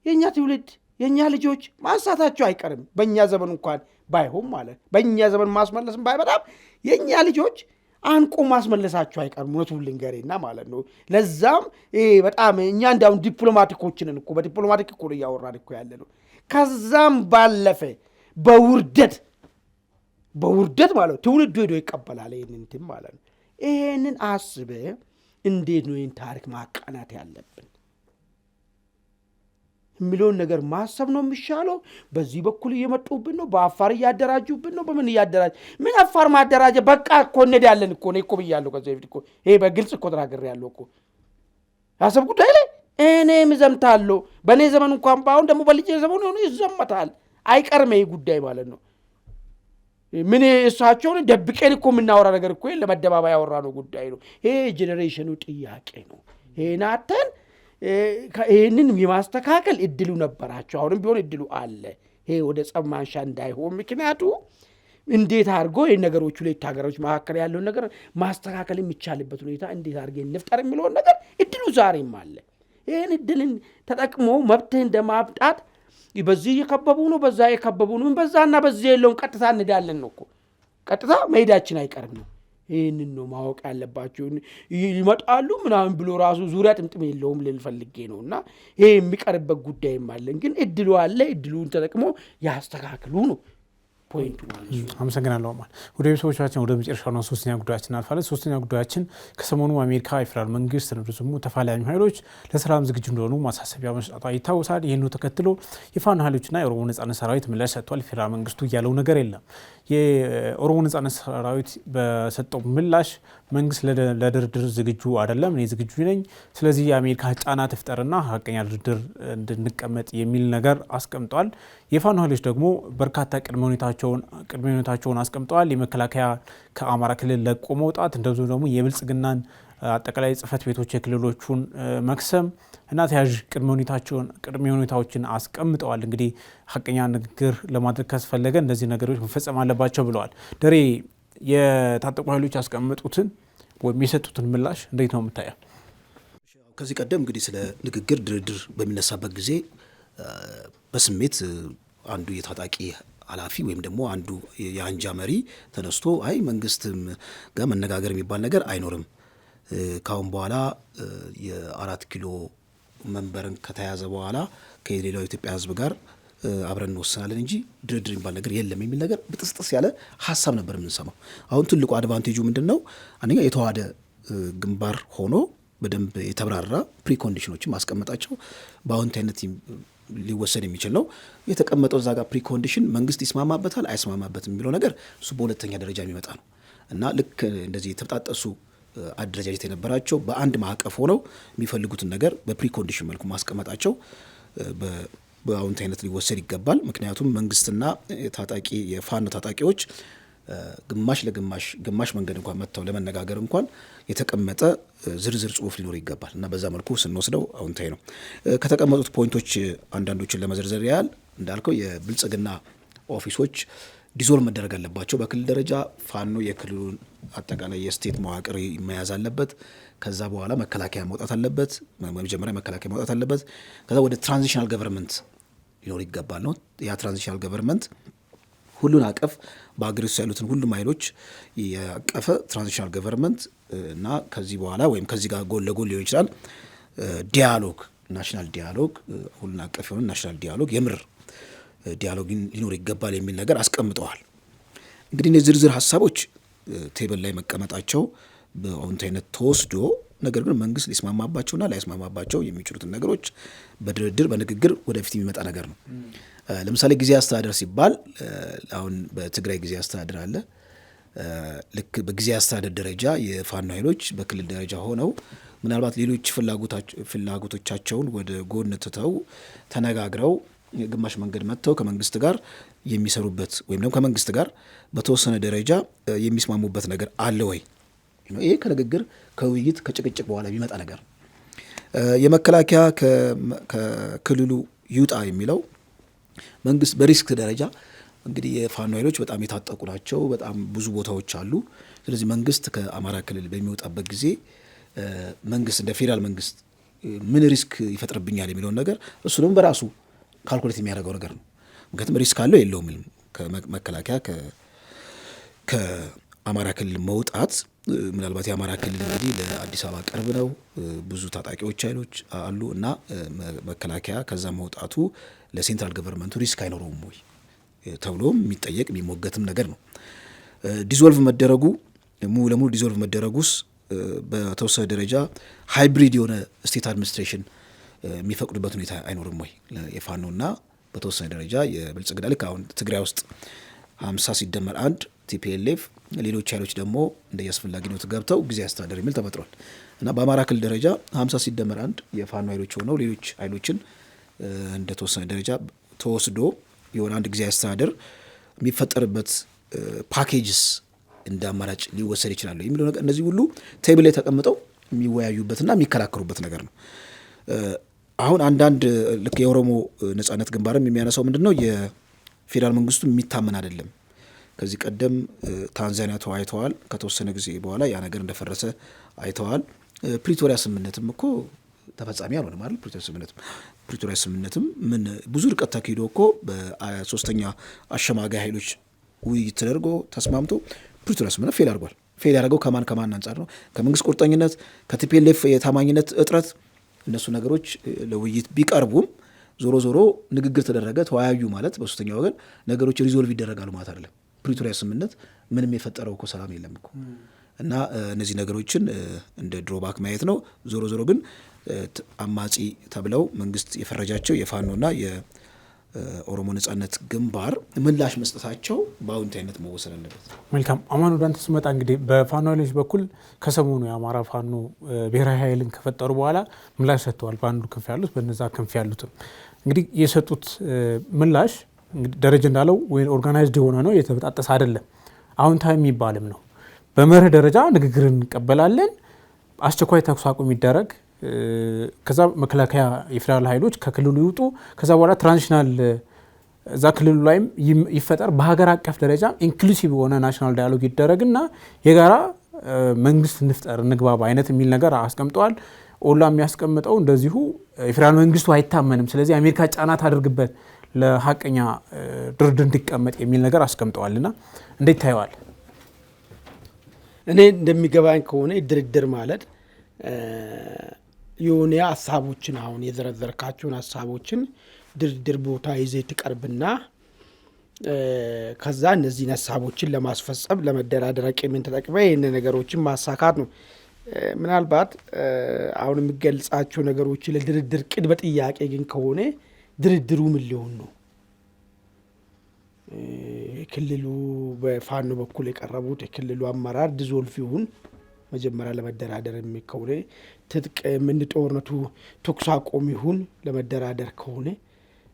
የኛ ትውልድ የኛ ልጆች ማንሳታቸው አይቀርም። በእኛ ዘመን እንኳን ባይሆን ማለት በእኛ ዘመን ማስመለስም ባይበጣም የኛ ልጆች አንቆ ማስመለሳቸው አይቀርም። እውነቱን ልንገሬና ማለት ነው። ለዛም በጣም እኛ እንዳሁን ዲፕሎማቲኮችንን እኮ በዲፕሎማቲክ እኮ እያወራን እኮ ያለ ነው። ከዛም ባለፈ በውርደት ማለት ነው ትውልዱ ሄዶ ይቀበላል ይህንን እንትን ማለት ነው። ይህንን አስበ እንዴት ነው ይህን ታሪክ ማቃናት ያለብን የሚለውን ነገር ማሰብ ነው የሚሻለው። በዚህ በኩል እየመጡብን ነው፣ በአፋር እያደራጁብን ነው። በምን እያደራጅ ምን አፋር ማደራጀ በቃ እኮ እንሄዳለን እኮ ነው እኮ ብያለሁ። ከዚህ በፊት እኮ ይሄ በግልጽ እኮ ተናግሬያለሁ እኮ አሰብ ጉዳይ ላይ እኔም እዘምታለሁ። በእኔ ዘመን እንኳን ባሁን ደግሞ በልጄ ዘመን ሆኖ ይዘመታል። አይቀርም ይሄ ጉዳይ ማለት ነው። ምን እሳቸውን ደብቀን እኮ የምናወራ ነገር እኮ ለመደባባይ ያወራ ነው ጉዳይ ነው። ይሄ ጄኔሬሽኑ ጥያቄ ነው። ይሄናተን ይህንን የማስተካከል እድሉ ነበራቸው። አሁንም ቢሆን እድሉ አለ። ይሄ ወደ ጸብ ማንሻ እንዳይሆን ምክንያቱ እንዴት አድርጎ ይህን ነገሮቹ ሁለት ሀገሮች መካከል ያለውን ነገር ማስተካከል የሚቻልበት ሁኔታ እንዴት አድርገን እንፍጠር የሚለውን ነገር እድሉ ዛሬም አለ። ይህን እድልን ተጠቅሞ መብትህ እንደማብጣት በዚህ የከበቡ ነው በዛ የከበቡ ነው በዛና በዚህ የለውን ቀጥታ እንዳለን ነው እኮ ቀጥታ መሄዳችን አይቀርም ነው። ይህንን ነው ማወቅ ያለባቸው። ይመጣሉ ምናምን ብሎ ራሱ ዙሪያ ጥምጥም የለውም ልልፈልጌ ነው። እና ይሄ የሚቀርበት ጉዳይም አለን። ግን እድሉ አለ። እድሉን ተጠቅሞ ያስተካክሉ ነው ፖይንቱ ማለት ነው። አመሰግናለሁ። ማለት ወደ ቤተሰቦቻችን ወደ መጨረሻው ሶስተኛ ጉዳያችን አልፋለን። ሶስተኛ ጉዳያችን ከሰሞኑ አሜሪካ የፌዴራል መንግስት እንደዚሁም ተፋላሚ ኃይሎች ለሰላም ዝግጁ እንደሆኑ ማሳሰቢያ መስጠቷ ይታወሳል። ይህን ተከትሎ የፋኖ ኃይሎችና የኦሮሞ ነጻነት ሰራዊት ምላሽ ሰጥቷል። የፌዴራል መንግስቱ እያለው ነገር የለም። የኦሮሞ ነጻነት ሰራዊት በሰጠው ምላሽ መንግስት ለድርድር ዝግጁ አይደለም፣ እኔ ዝግጁ ነኝ፣ ስለዚህ የአሜሪካ ጫና ትፍጠርና ሀቀኛ ድርድር እንድንቀመጥ የሚል ነገር አስቀምጧል። የፋኖ ኃይሎች ደግሞ በርካታ ቅድመ ሁኔታቸውን አስቀምጠዋል። የመከላከያ ከአማራ ክልል ለቆ መውጣት፣ እንደዚሁም ደግሞ የብልጽግናን አጠቃላይ ጽህፈት ቤቶች የክልሎቹን መክሰም እና ተያዥ ቅድመ ሁኔታዎችን አስቀምጠዋል። እንግዲህ ሀቀኛ ንግግር ለማድረግ ካስፈለገ እነዚህ ነገሮች መፈጸም አለባቸው ብለዋል። ደሬ የታጠቁ ኃይሎች ያስቀመጡትን ወይም የሰጡትን ምላሽ እንዴት ነው የምታየው? ከዚህ ቀደም እንግዲህ ስለ ንግግር ድርድር በሚነሳበት ጊዜ በስሜት አንዱ የታጣቂ ኃላፊ ወይም ደግሞ አንዱ የአንጃ መሪ ተነስቶ አይ መንግስትም ጋር መነጋገር የሚባል ነገር አይኖርም፣ ካሁን በኋላ የ4 ኪሎ መንበርን ከተያዘ በኋላ ከሌላው የኢትዮጵያ ሕዝብ ጋር አብረን እንወስናለን እንጂ ድርድር የሚባል ነገር የለም የሚል ነገር ብጥስጥስ ያለ ሀሳብ ነበር የምንሰማው። አሁን ትልቁ አድቫንቴጁ ምንድን ነው? አንደኛ የተዋሃደ ግንባር ሆኖ በደንብ የተብራራ ፕሪኮንዲሽኖችን ማስቀመጣቸው በአዎንታዊነት ሊወሰድ የሚችል ነው። የተቀመጠው እዛ ጋር ፕሪኮንዲሽን መንግስት ይስማማበታል አይስማማበትም የሚለው ነገር እሱ በሁለተኛ ደረጃ የሚመጣ ነው እና ልክ እንደዚህ የተጣጠሱ አደረጃጀት የነበራቸው በአንድ ማዕቀፍ ሆነው የሚፈልጉትን ነገር በፕሪኮንዲሽን መልኩ ማስቀመጣቸው በአዎንታዊነት ሊወሰድ ይገባል። ምክንያቱም መንግስትና ታጣቂ የፋኖ ታጣቂዎች ግማሽ ለግማሽ ግማሽ መንገድ እንኳን መጥተው ለመነጋገር እንኳን የተቀመጠ ዝርዝር ጽሁፍ ሊኖር ይገባል እና በዛ መልኩ ስንወስደው አዎንታዊ ነው። ከተቀመጡት ፖይንቶች አንዳንዶችን ለመዘርዘር ያህል እንዳልከው የብልጽግና ኦፊሶች ዲዞልቭ መደረግ አለባቸው። በክልል ደረጃ ፋኖ የክልሉን አጠቃላይ የስቴት መዋቅር መያዝ አለበት። ከዛ በኋላ መከላከያ መውጣት አለበት። መጀመሪያ መከላከያ መውጣት አለበት። ከዛ ወደ ትራንዚሽናል ገቨርንመንት ሊኖር ይገባል ነው። ያ ትራንዚሽናል ገቨርንመንት ሁሉን አቀፍ በአገሪቱ ያሉትን ሁሉም ኃይሎች ያቀፈ ትራንዚሽናል ገቨርንመንት እና ከዚህ በኋላ ወይም ከዚህ ጋር ጎን ለጎን ሊሆን ይችላል ዲያሎግ፣ ናሽናል ዲያሎግ፣ ሁሉን አቀፍ የሆነ ናሽናል ዲያሎግ፣ የምር ዲያሎግ ሊኖር ይገባል የሚል ነገር አስቀምጠዋል። እንግዲህ እነዚህ ዝርዝር ሀሳቦች ቴብል ላይ መቀመጣቸው በአዎንታዊነት ተወስዶ ነገር ግን መንግስት ሊስማማባቸውና ላይስማማባቸው የሚችሉትን ነገሮች በድርድር በንግግር ወደፊት የሚመጣ ነገር ነው። ለምሳሌ ጊዜ አስተዳደር ሲባል አሁን በትግራይ ጊዜ አስተዳደር አለ። ልክ በጊዜ አስተዳደር ደረጃ የፋኖ ኃይሎች በክልል ደረጃ ሆነው ምናልባት ሌሎች ፍላጎቶቻቸውን ወደ ጎን ትተው ተነጋግረው ግማሽ መንገድ መጥተው ከመንግስት ጋር የሚሰሩበት ወይም ደግሞ ከመንግስት ጋር በተወሰነ ደረጃ የሚስማሙበት ነገር አለ ወይ? ይሄ ከንግግር ከውይይት ከጭቅጭቅ በኋላ የሚመጣ ነገር። የመከላከያ ከክልሉ ይውጣ የሚለው መንግስት በሪስክ ደረጃ እንግዲህ የፋኖ ኃይሎች በጣም የታጠቁ ናቸው። በጣም ብዙ ቦታዎች አሉ። ስለዚህ መንግስት ከአማራ ክልል በሚወጣበት ጊዜ መንግስት እንደ ፌዴራል መንግስት ምን ሪስክ ይፈጥርብኛል የሚለውን ነገር እሱ ደግሞ በራሱ ካልኩሌት የሚያደርገው ነገር ነው። ምክንያቱም ሪስክ አለው የለውም ከመከላከያ ከአማራ ክልል መውጣት ምናልባት የአማራ ክልል እንግዲህ ለአዲስ አበባ ቅርብ ነው። ብዙ ታጣቂዎች ኃይሎች አሉ እና መከላከያ ከዛ መውጣቱ ለሴንትራል ገቨርንመንቱ ሪስክ አይኖረውም ወይ ተብሎ የሚጠየቅ የሚሞገትም ነገር ነው። ዲዞልቭ መደረጉ ሙሉ ለሙሉ ዲዞልቭ መደረጉስ በተወሰነ ደረጃ ሃይብሪድ የሆነ ስቴት አድሚኒስትሬሽን የሚፈቅዱበት ሁኔታ አይኖርም ወይ? የፋኖና በተወሰነ ደረጃ የብልጽግና ልክ አሁን ትግራይ ውስጥ 50 ሲደመር 1 ቲፒኤልኤፍ ሌሎች ኃይሎች ደግሞ እንደየአስፈላጊነቱ ገብተው ጊዜ አስተዳደር የሚል ተፈጥሯል እና በአማራ ክልል ደረጃ 50 ሲደመር 1 የፋኖ ኃይሎች ሆነው ሌሎች ኃይሎችን እንደተወሰነ ደረጃ ተወስዶ የሆነ አንድ ጊዜ አስተዳደር የሚፈጠርበት ፓኬጅስ እንደ አማራጭ ሊወሰድ ይችላል የሚለው ነገር እነዚህ ሁሉ ቴብል ላይ ተቀምጠው የሚወያዩበትና የሚከራከሩበት ነገር ነው። አሁን አንዳንድ ልክ የኦሮሞ ነጻነት ግንባርም የሚያነሳው ምንድነው የፌዴራል መንግስቱ የሚታመን አይደለም። ከዚህ ቀደም ታንዛኒያ ተወያይተዋል። ከተወሰነ ጊዜ በኋላ ያ ነገር እንደፈረሰ አይተዋል። ፕሪቶሪያ ስምምነትም እኮ ተፈጻሚ አልሆነም አይደል? ፕሪቶሪያ ስምምነትም ምን ብዙ ርቀት ተካሂዶ እኮ በሶስተኛ አሸማጋይ ኃይሎች ውይይት ተደርጎ ተስማምቶ ፕሪቶሪያ ስምምነት ፌል አድርጓል። ፌል ያደረገው ከማን አንጻር ነው? ከመንግስት ቁርጠኝነት፣ ከቲፒኤልኤፍ የታማኝነት እጥረት። እነሱ ነገሮች ለውይይት ቢቀርቡም ዞሮ ዞሮ ንግግር ተደረገ፣ ተወያዩ ማለት በሶስተኛ ወገን ነገሮች ሪዞልቭ ይደረጋሉ ማለት አይደለም። ፕሪቶሪያ ስምምነት ምንም የፈጠረው እኮ ሰላም የለም እኮ እና እነዚህ ነገሮችን እንደ ድሮባክ ማየት ነው። ዞሮ ዞሮ ግን አማጺ ተብለው መንግስት የፈረጃቸው የፋኖና የኦሮሞ ነጻነት ግንባር ምላሽ መስጠታቸው በአዎንታዊነት መወሰድ አለበት። መልካም አማን፣ ወደ አንተ ስመጣ እንግዲህ በፋኖ ኃይሎች በኩል ከሰሞኑ የአማራ ፋኖ ብሔራዊ ኃይልን ከፈጠሩ በኋላ ምላሽ ሰጥተዋል። በአንዱ ክንፍ ያሉት በነዛ ክንፍ ያሉትም እንግዲህ የሰጡት ምላሽ ደረጃ እንዳለው ወይ ኦርጋናይዝድ የሆነ ነው፣ የተበጣጠሰ አይደለም፣ አዎንታዊ የሚባልም ነው። በመርህ ደረጃ ንግግርን እንቀበላለን፣ አስቸኳይ ተኩስ አቁም ይደረግ፣ ከዛ መከላከያ የፌዴራል ኃይሎች ከክልሉ ይውጡ፣ ከዛ በኋላ ትራንዚሽናል እዛ ክልሉ ላይም ይፈጠር፣ በሀገር አቀፍ ደረጃ ኢንክሉሲቭ የሆነ ናሽናል ዳያሎግ ይደረግና የጋራ መንግስት እንፍጠር እንግባባ አይነት የሚል ነገር አስቀምጠዋል። ኦላ የሚያስቀምጠው እንደዚሁ የፌዴራል መንግስቱ አይታመንም፣ ስለዚህ አሜሪካ ጫና ታደርግበት ለሀቀኛ ድርድር እንዲቀመጥ የሚል ነገር አስቀምጠዋልና እንዴት ታየዋል? እኔ እንደሚገባኝ ከሆነ ድርድር ማለት የሆነ ሀሳቦችን አሁን የዘረዘርካቸውን ሀሳቦችን ድርድር ቦታ ይዘህ ትቀርብና ከዛ እነዚህን ሀሳቦችን ለማስፈጸም ለመደራደር አቅምን ተጠቅመህ ይህን ነገሮችን ማሳካት ነው። ምናልባት አሁን የሚገልጻቸው ነገሮች ለድርድር ቅድመ ጥያቄ ግን ከሆነ ድርድሩ ምን ሊሆን ነው? ክልሉ በፋኖ በኩል የቀረቡት የክልሉ አመራር ዲዞልቭ ይሁን መጀመሪያ ለመደራደር ከሆነ ትጥቅ ምን ጦርነቱ ተኩስ አቁም ይሁን ለመደራደር ከሆነ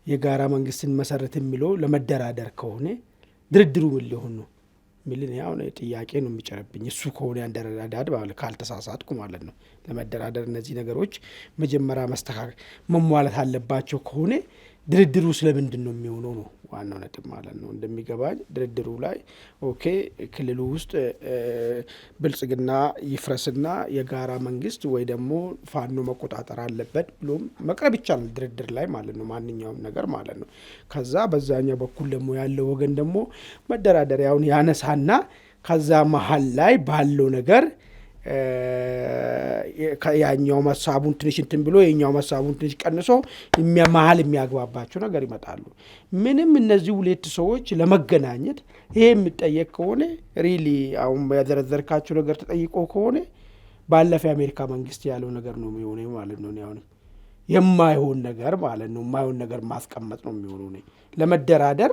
የጋራ መንግስትን መሰረት የሚለው ለመደራደር ከሆነ ድርድሩ ምን ሊሆን ነው ሚልን ያው ጥያቄ ነው የሚጨርብኝ። እሱ ከሆነ ያንደራዳድ ማለት ካልተሳሳትኩ ማለት ነው። ለመደራደር እነዚህ ነገሮች መጀመሪያ መስተካከል መሟላት አለባቸው ከሆነ ድርድሩ ስለምንድን ነው የሚሆነው ነው ዋናው ነጥብ ማለት ነው። እንደሚገባኝ ድርድሩ ላይ ኦኬ ክልሉ ውስጥ ብልጽግና ይፍረስና የጋራ መንግስት ወይ ደግሞ ፋኖ መቆጣጠር አለበት ብሎም መቅረብ ይቻላል ድርድር ላይ ማለት ነው፣ ማንኛውም ነገር ማለት ነው። ከዛ በዛኛው በኩል ደግሞ ያለው ወገን ደግሞ መደራደሪያውን ያነሳና ከዛ መሀል ላይ ባለው ነገር ያኛው መሳቡን ትንሽ እንትን ብሎ የኛው መሳቡን ትንሽ ቀንሶ መሀል የሚያግባባቸው ነገር ይመጣሉ። ምንም እነዚህ ሁለት ሰዎች ለመገናኘት ይሄ የሚጠየቅ ከሆነ ሪሊ አሁን ያዘረዘርካቸው ነገር ተጠይቆ ከሆነ ባለፈ የአሜሪካ መንግስት ያለው ነገር ነው የሚሆነው ማለት ነው። አሁን የማይሆን ነገር ማለት ነው፣ የማይሆን ነገር ማስቀመጥ ነው የሚሆነው። ለመደራደር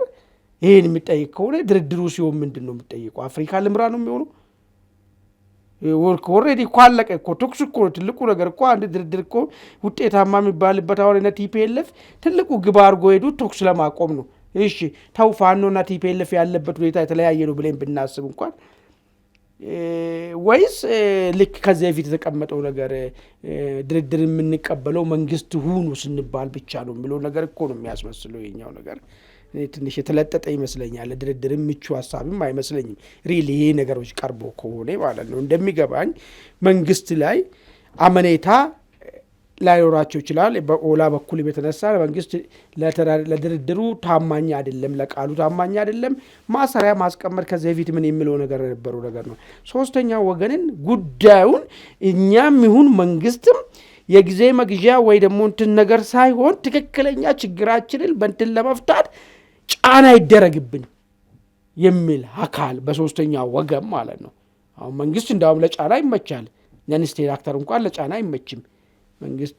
ይሄን የሚጠይቅ ከሆነ ድርድሩ ሲሆን ምንድን ነው የሚጠይቀው? አፍሪካ ልምራ ነው የሚሆነው። ኦልሬዲ እኮ አለቀ እኮ ተኩስ እኮ ትልቁ ነገር እኮ አንድ ድርድር እኮ ውጤታማ የሚባልበት አሁን እና ቲፒኤልኤፍ ትልቁ ግብ አድርጎ ሄዱ ተኩስ ለማቆም ነው። እሺ ተው ፋኖና ቲፒኤልኤፍ ያለበት ሁኔታ የተለያየ ነው ብለን ብናስብ እንኳን ወይስ ልክ ከዚህ በፊት የተቀመጠው ነገር ድርድር የምንቀበለው መንግስት ሁኑ ስንባል ብቻ ነው የሚለው ነገር እኮ ነው የሚያስመስለው የኛው ነገር። ትንሽ የተለጠጠ ይመስለኛል። ድርድር ምቹ ሀሳብም አይመስለኝም ሪሊ ይሄ ነገሮች ቀርቦ ከሆነ ማለት ነው። እንደሚገባኝ መንግስት ላይ አመኔታ ላይኖራቸው ይችላል። በኦላ በኩል የተነሳ መንግስት ለድርድሩ ታማኝ አይደለም፣ ለቃሉ ታማኝ አይደለም፣ ማሰሪያ ማስቀመጥ ከዚህ በፊት ምን የሚለው ነገር ነበረው ነገር ነው። ሶስተኛ ወገንን ጉዳዩን እኛም ይሁን መንግስትም የጊዜ መግዣ ወይ ደግሞ እንትን ነገር ሳይሆን ትክክለኛ ችግራችንን በእንትን ለመፍታት ጫና ይደረግብን የሚል አካል በሶስተኛ ወገን ማለት ነው። አሁን መንግስት እንዳውም ለጫና ይመቻል፣ ለንስቴት አክተር እንኳን ለጫና አይመችም። መንግስት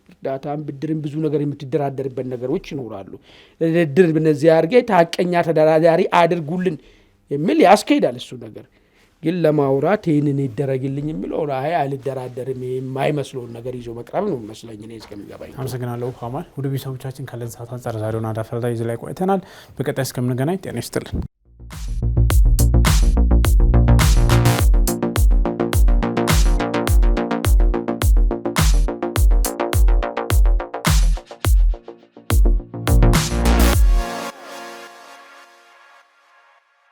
እርዳታን ብድርን ብዙ ነገር የምትደራደርበት ነገሮች ይኖራሉ። ለድርድር በነዚህ አድርጌ ታቀኛ ተደራዳሪ አድርጉልን የሚል ያስኬዳል። እሱ ነገር ግን ለማውራት ይህንን ይደረግልኝ የሚለው አይ አልደራደርም የማይመስለውን ነገር ይዞ መቅረብ ነው መስለኝ እኔ እስከሚገባኝ። አመሰግናለሁ ሀማል። ውድ ቤተሰቦቻችን ካለን ሰዓት አንጻር ዛሬውን አዳፈር ላይ ይዘን ላይ ቆይተናል። በቀጣይ እስከምንገናኝ ጤና ይስጥልን።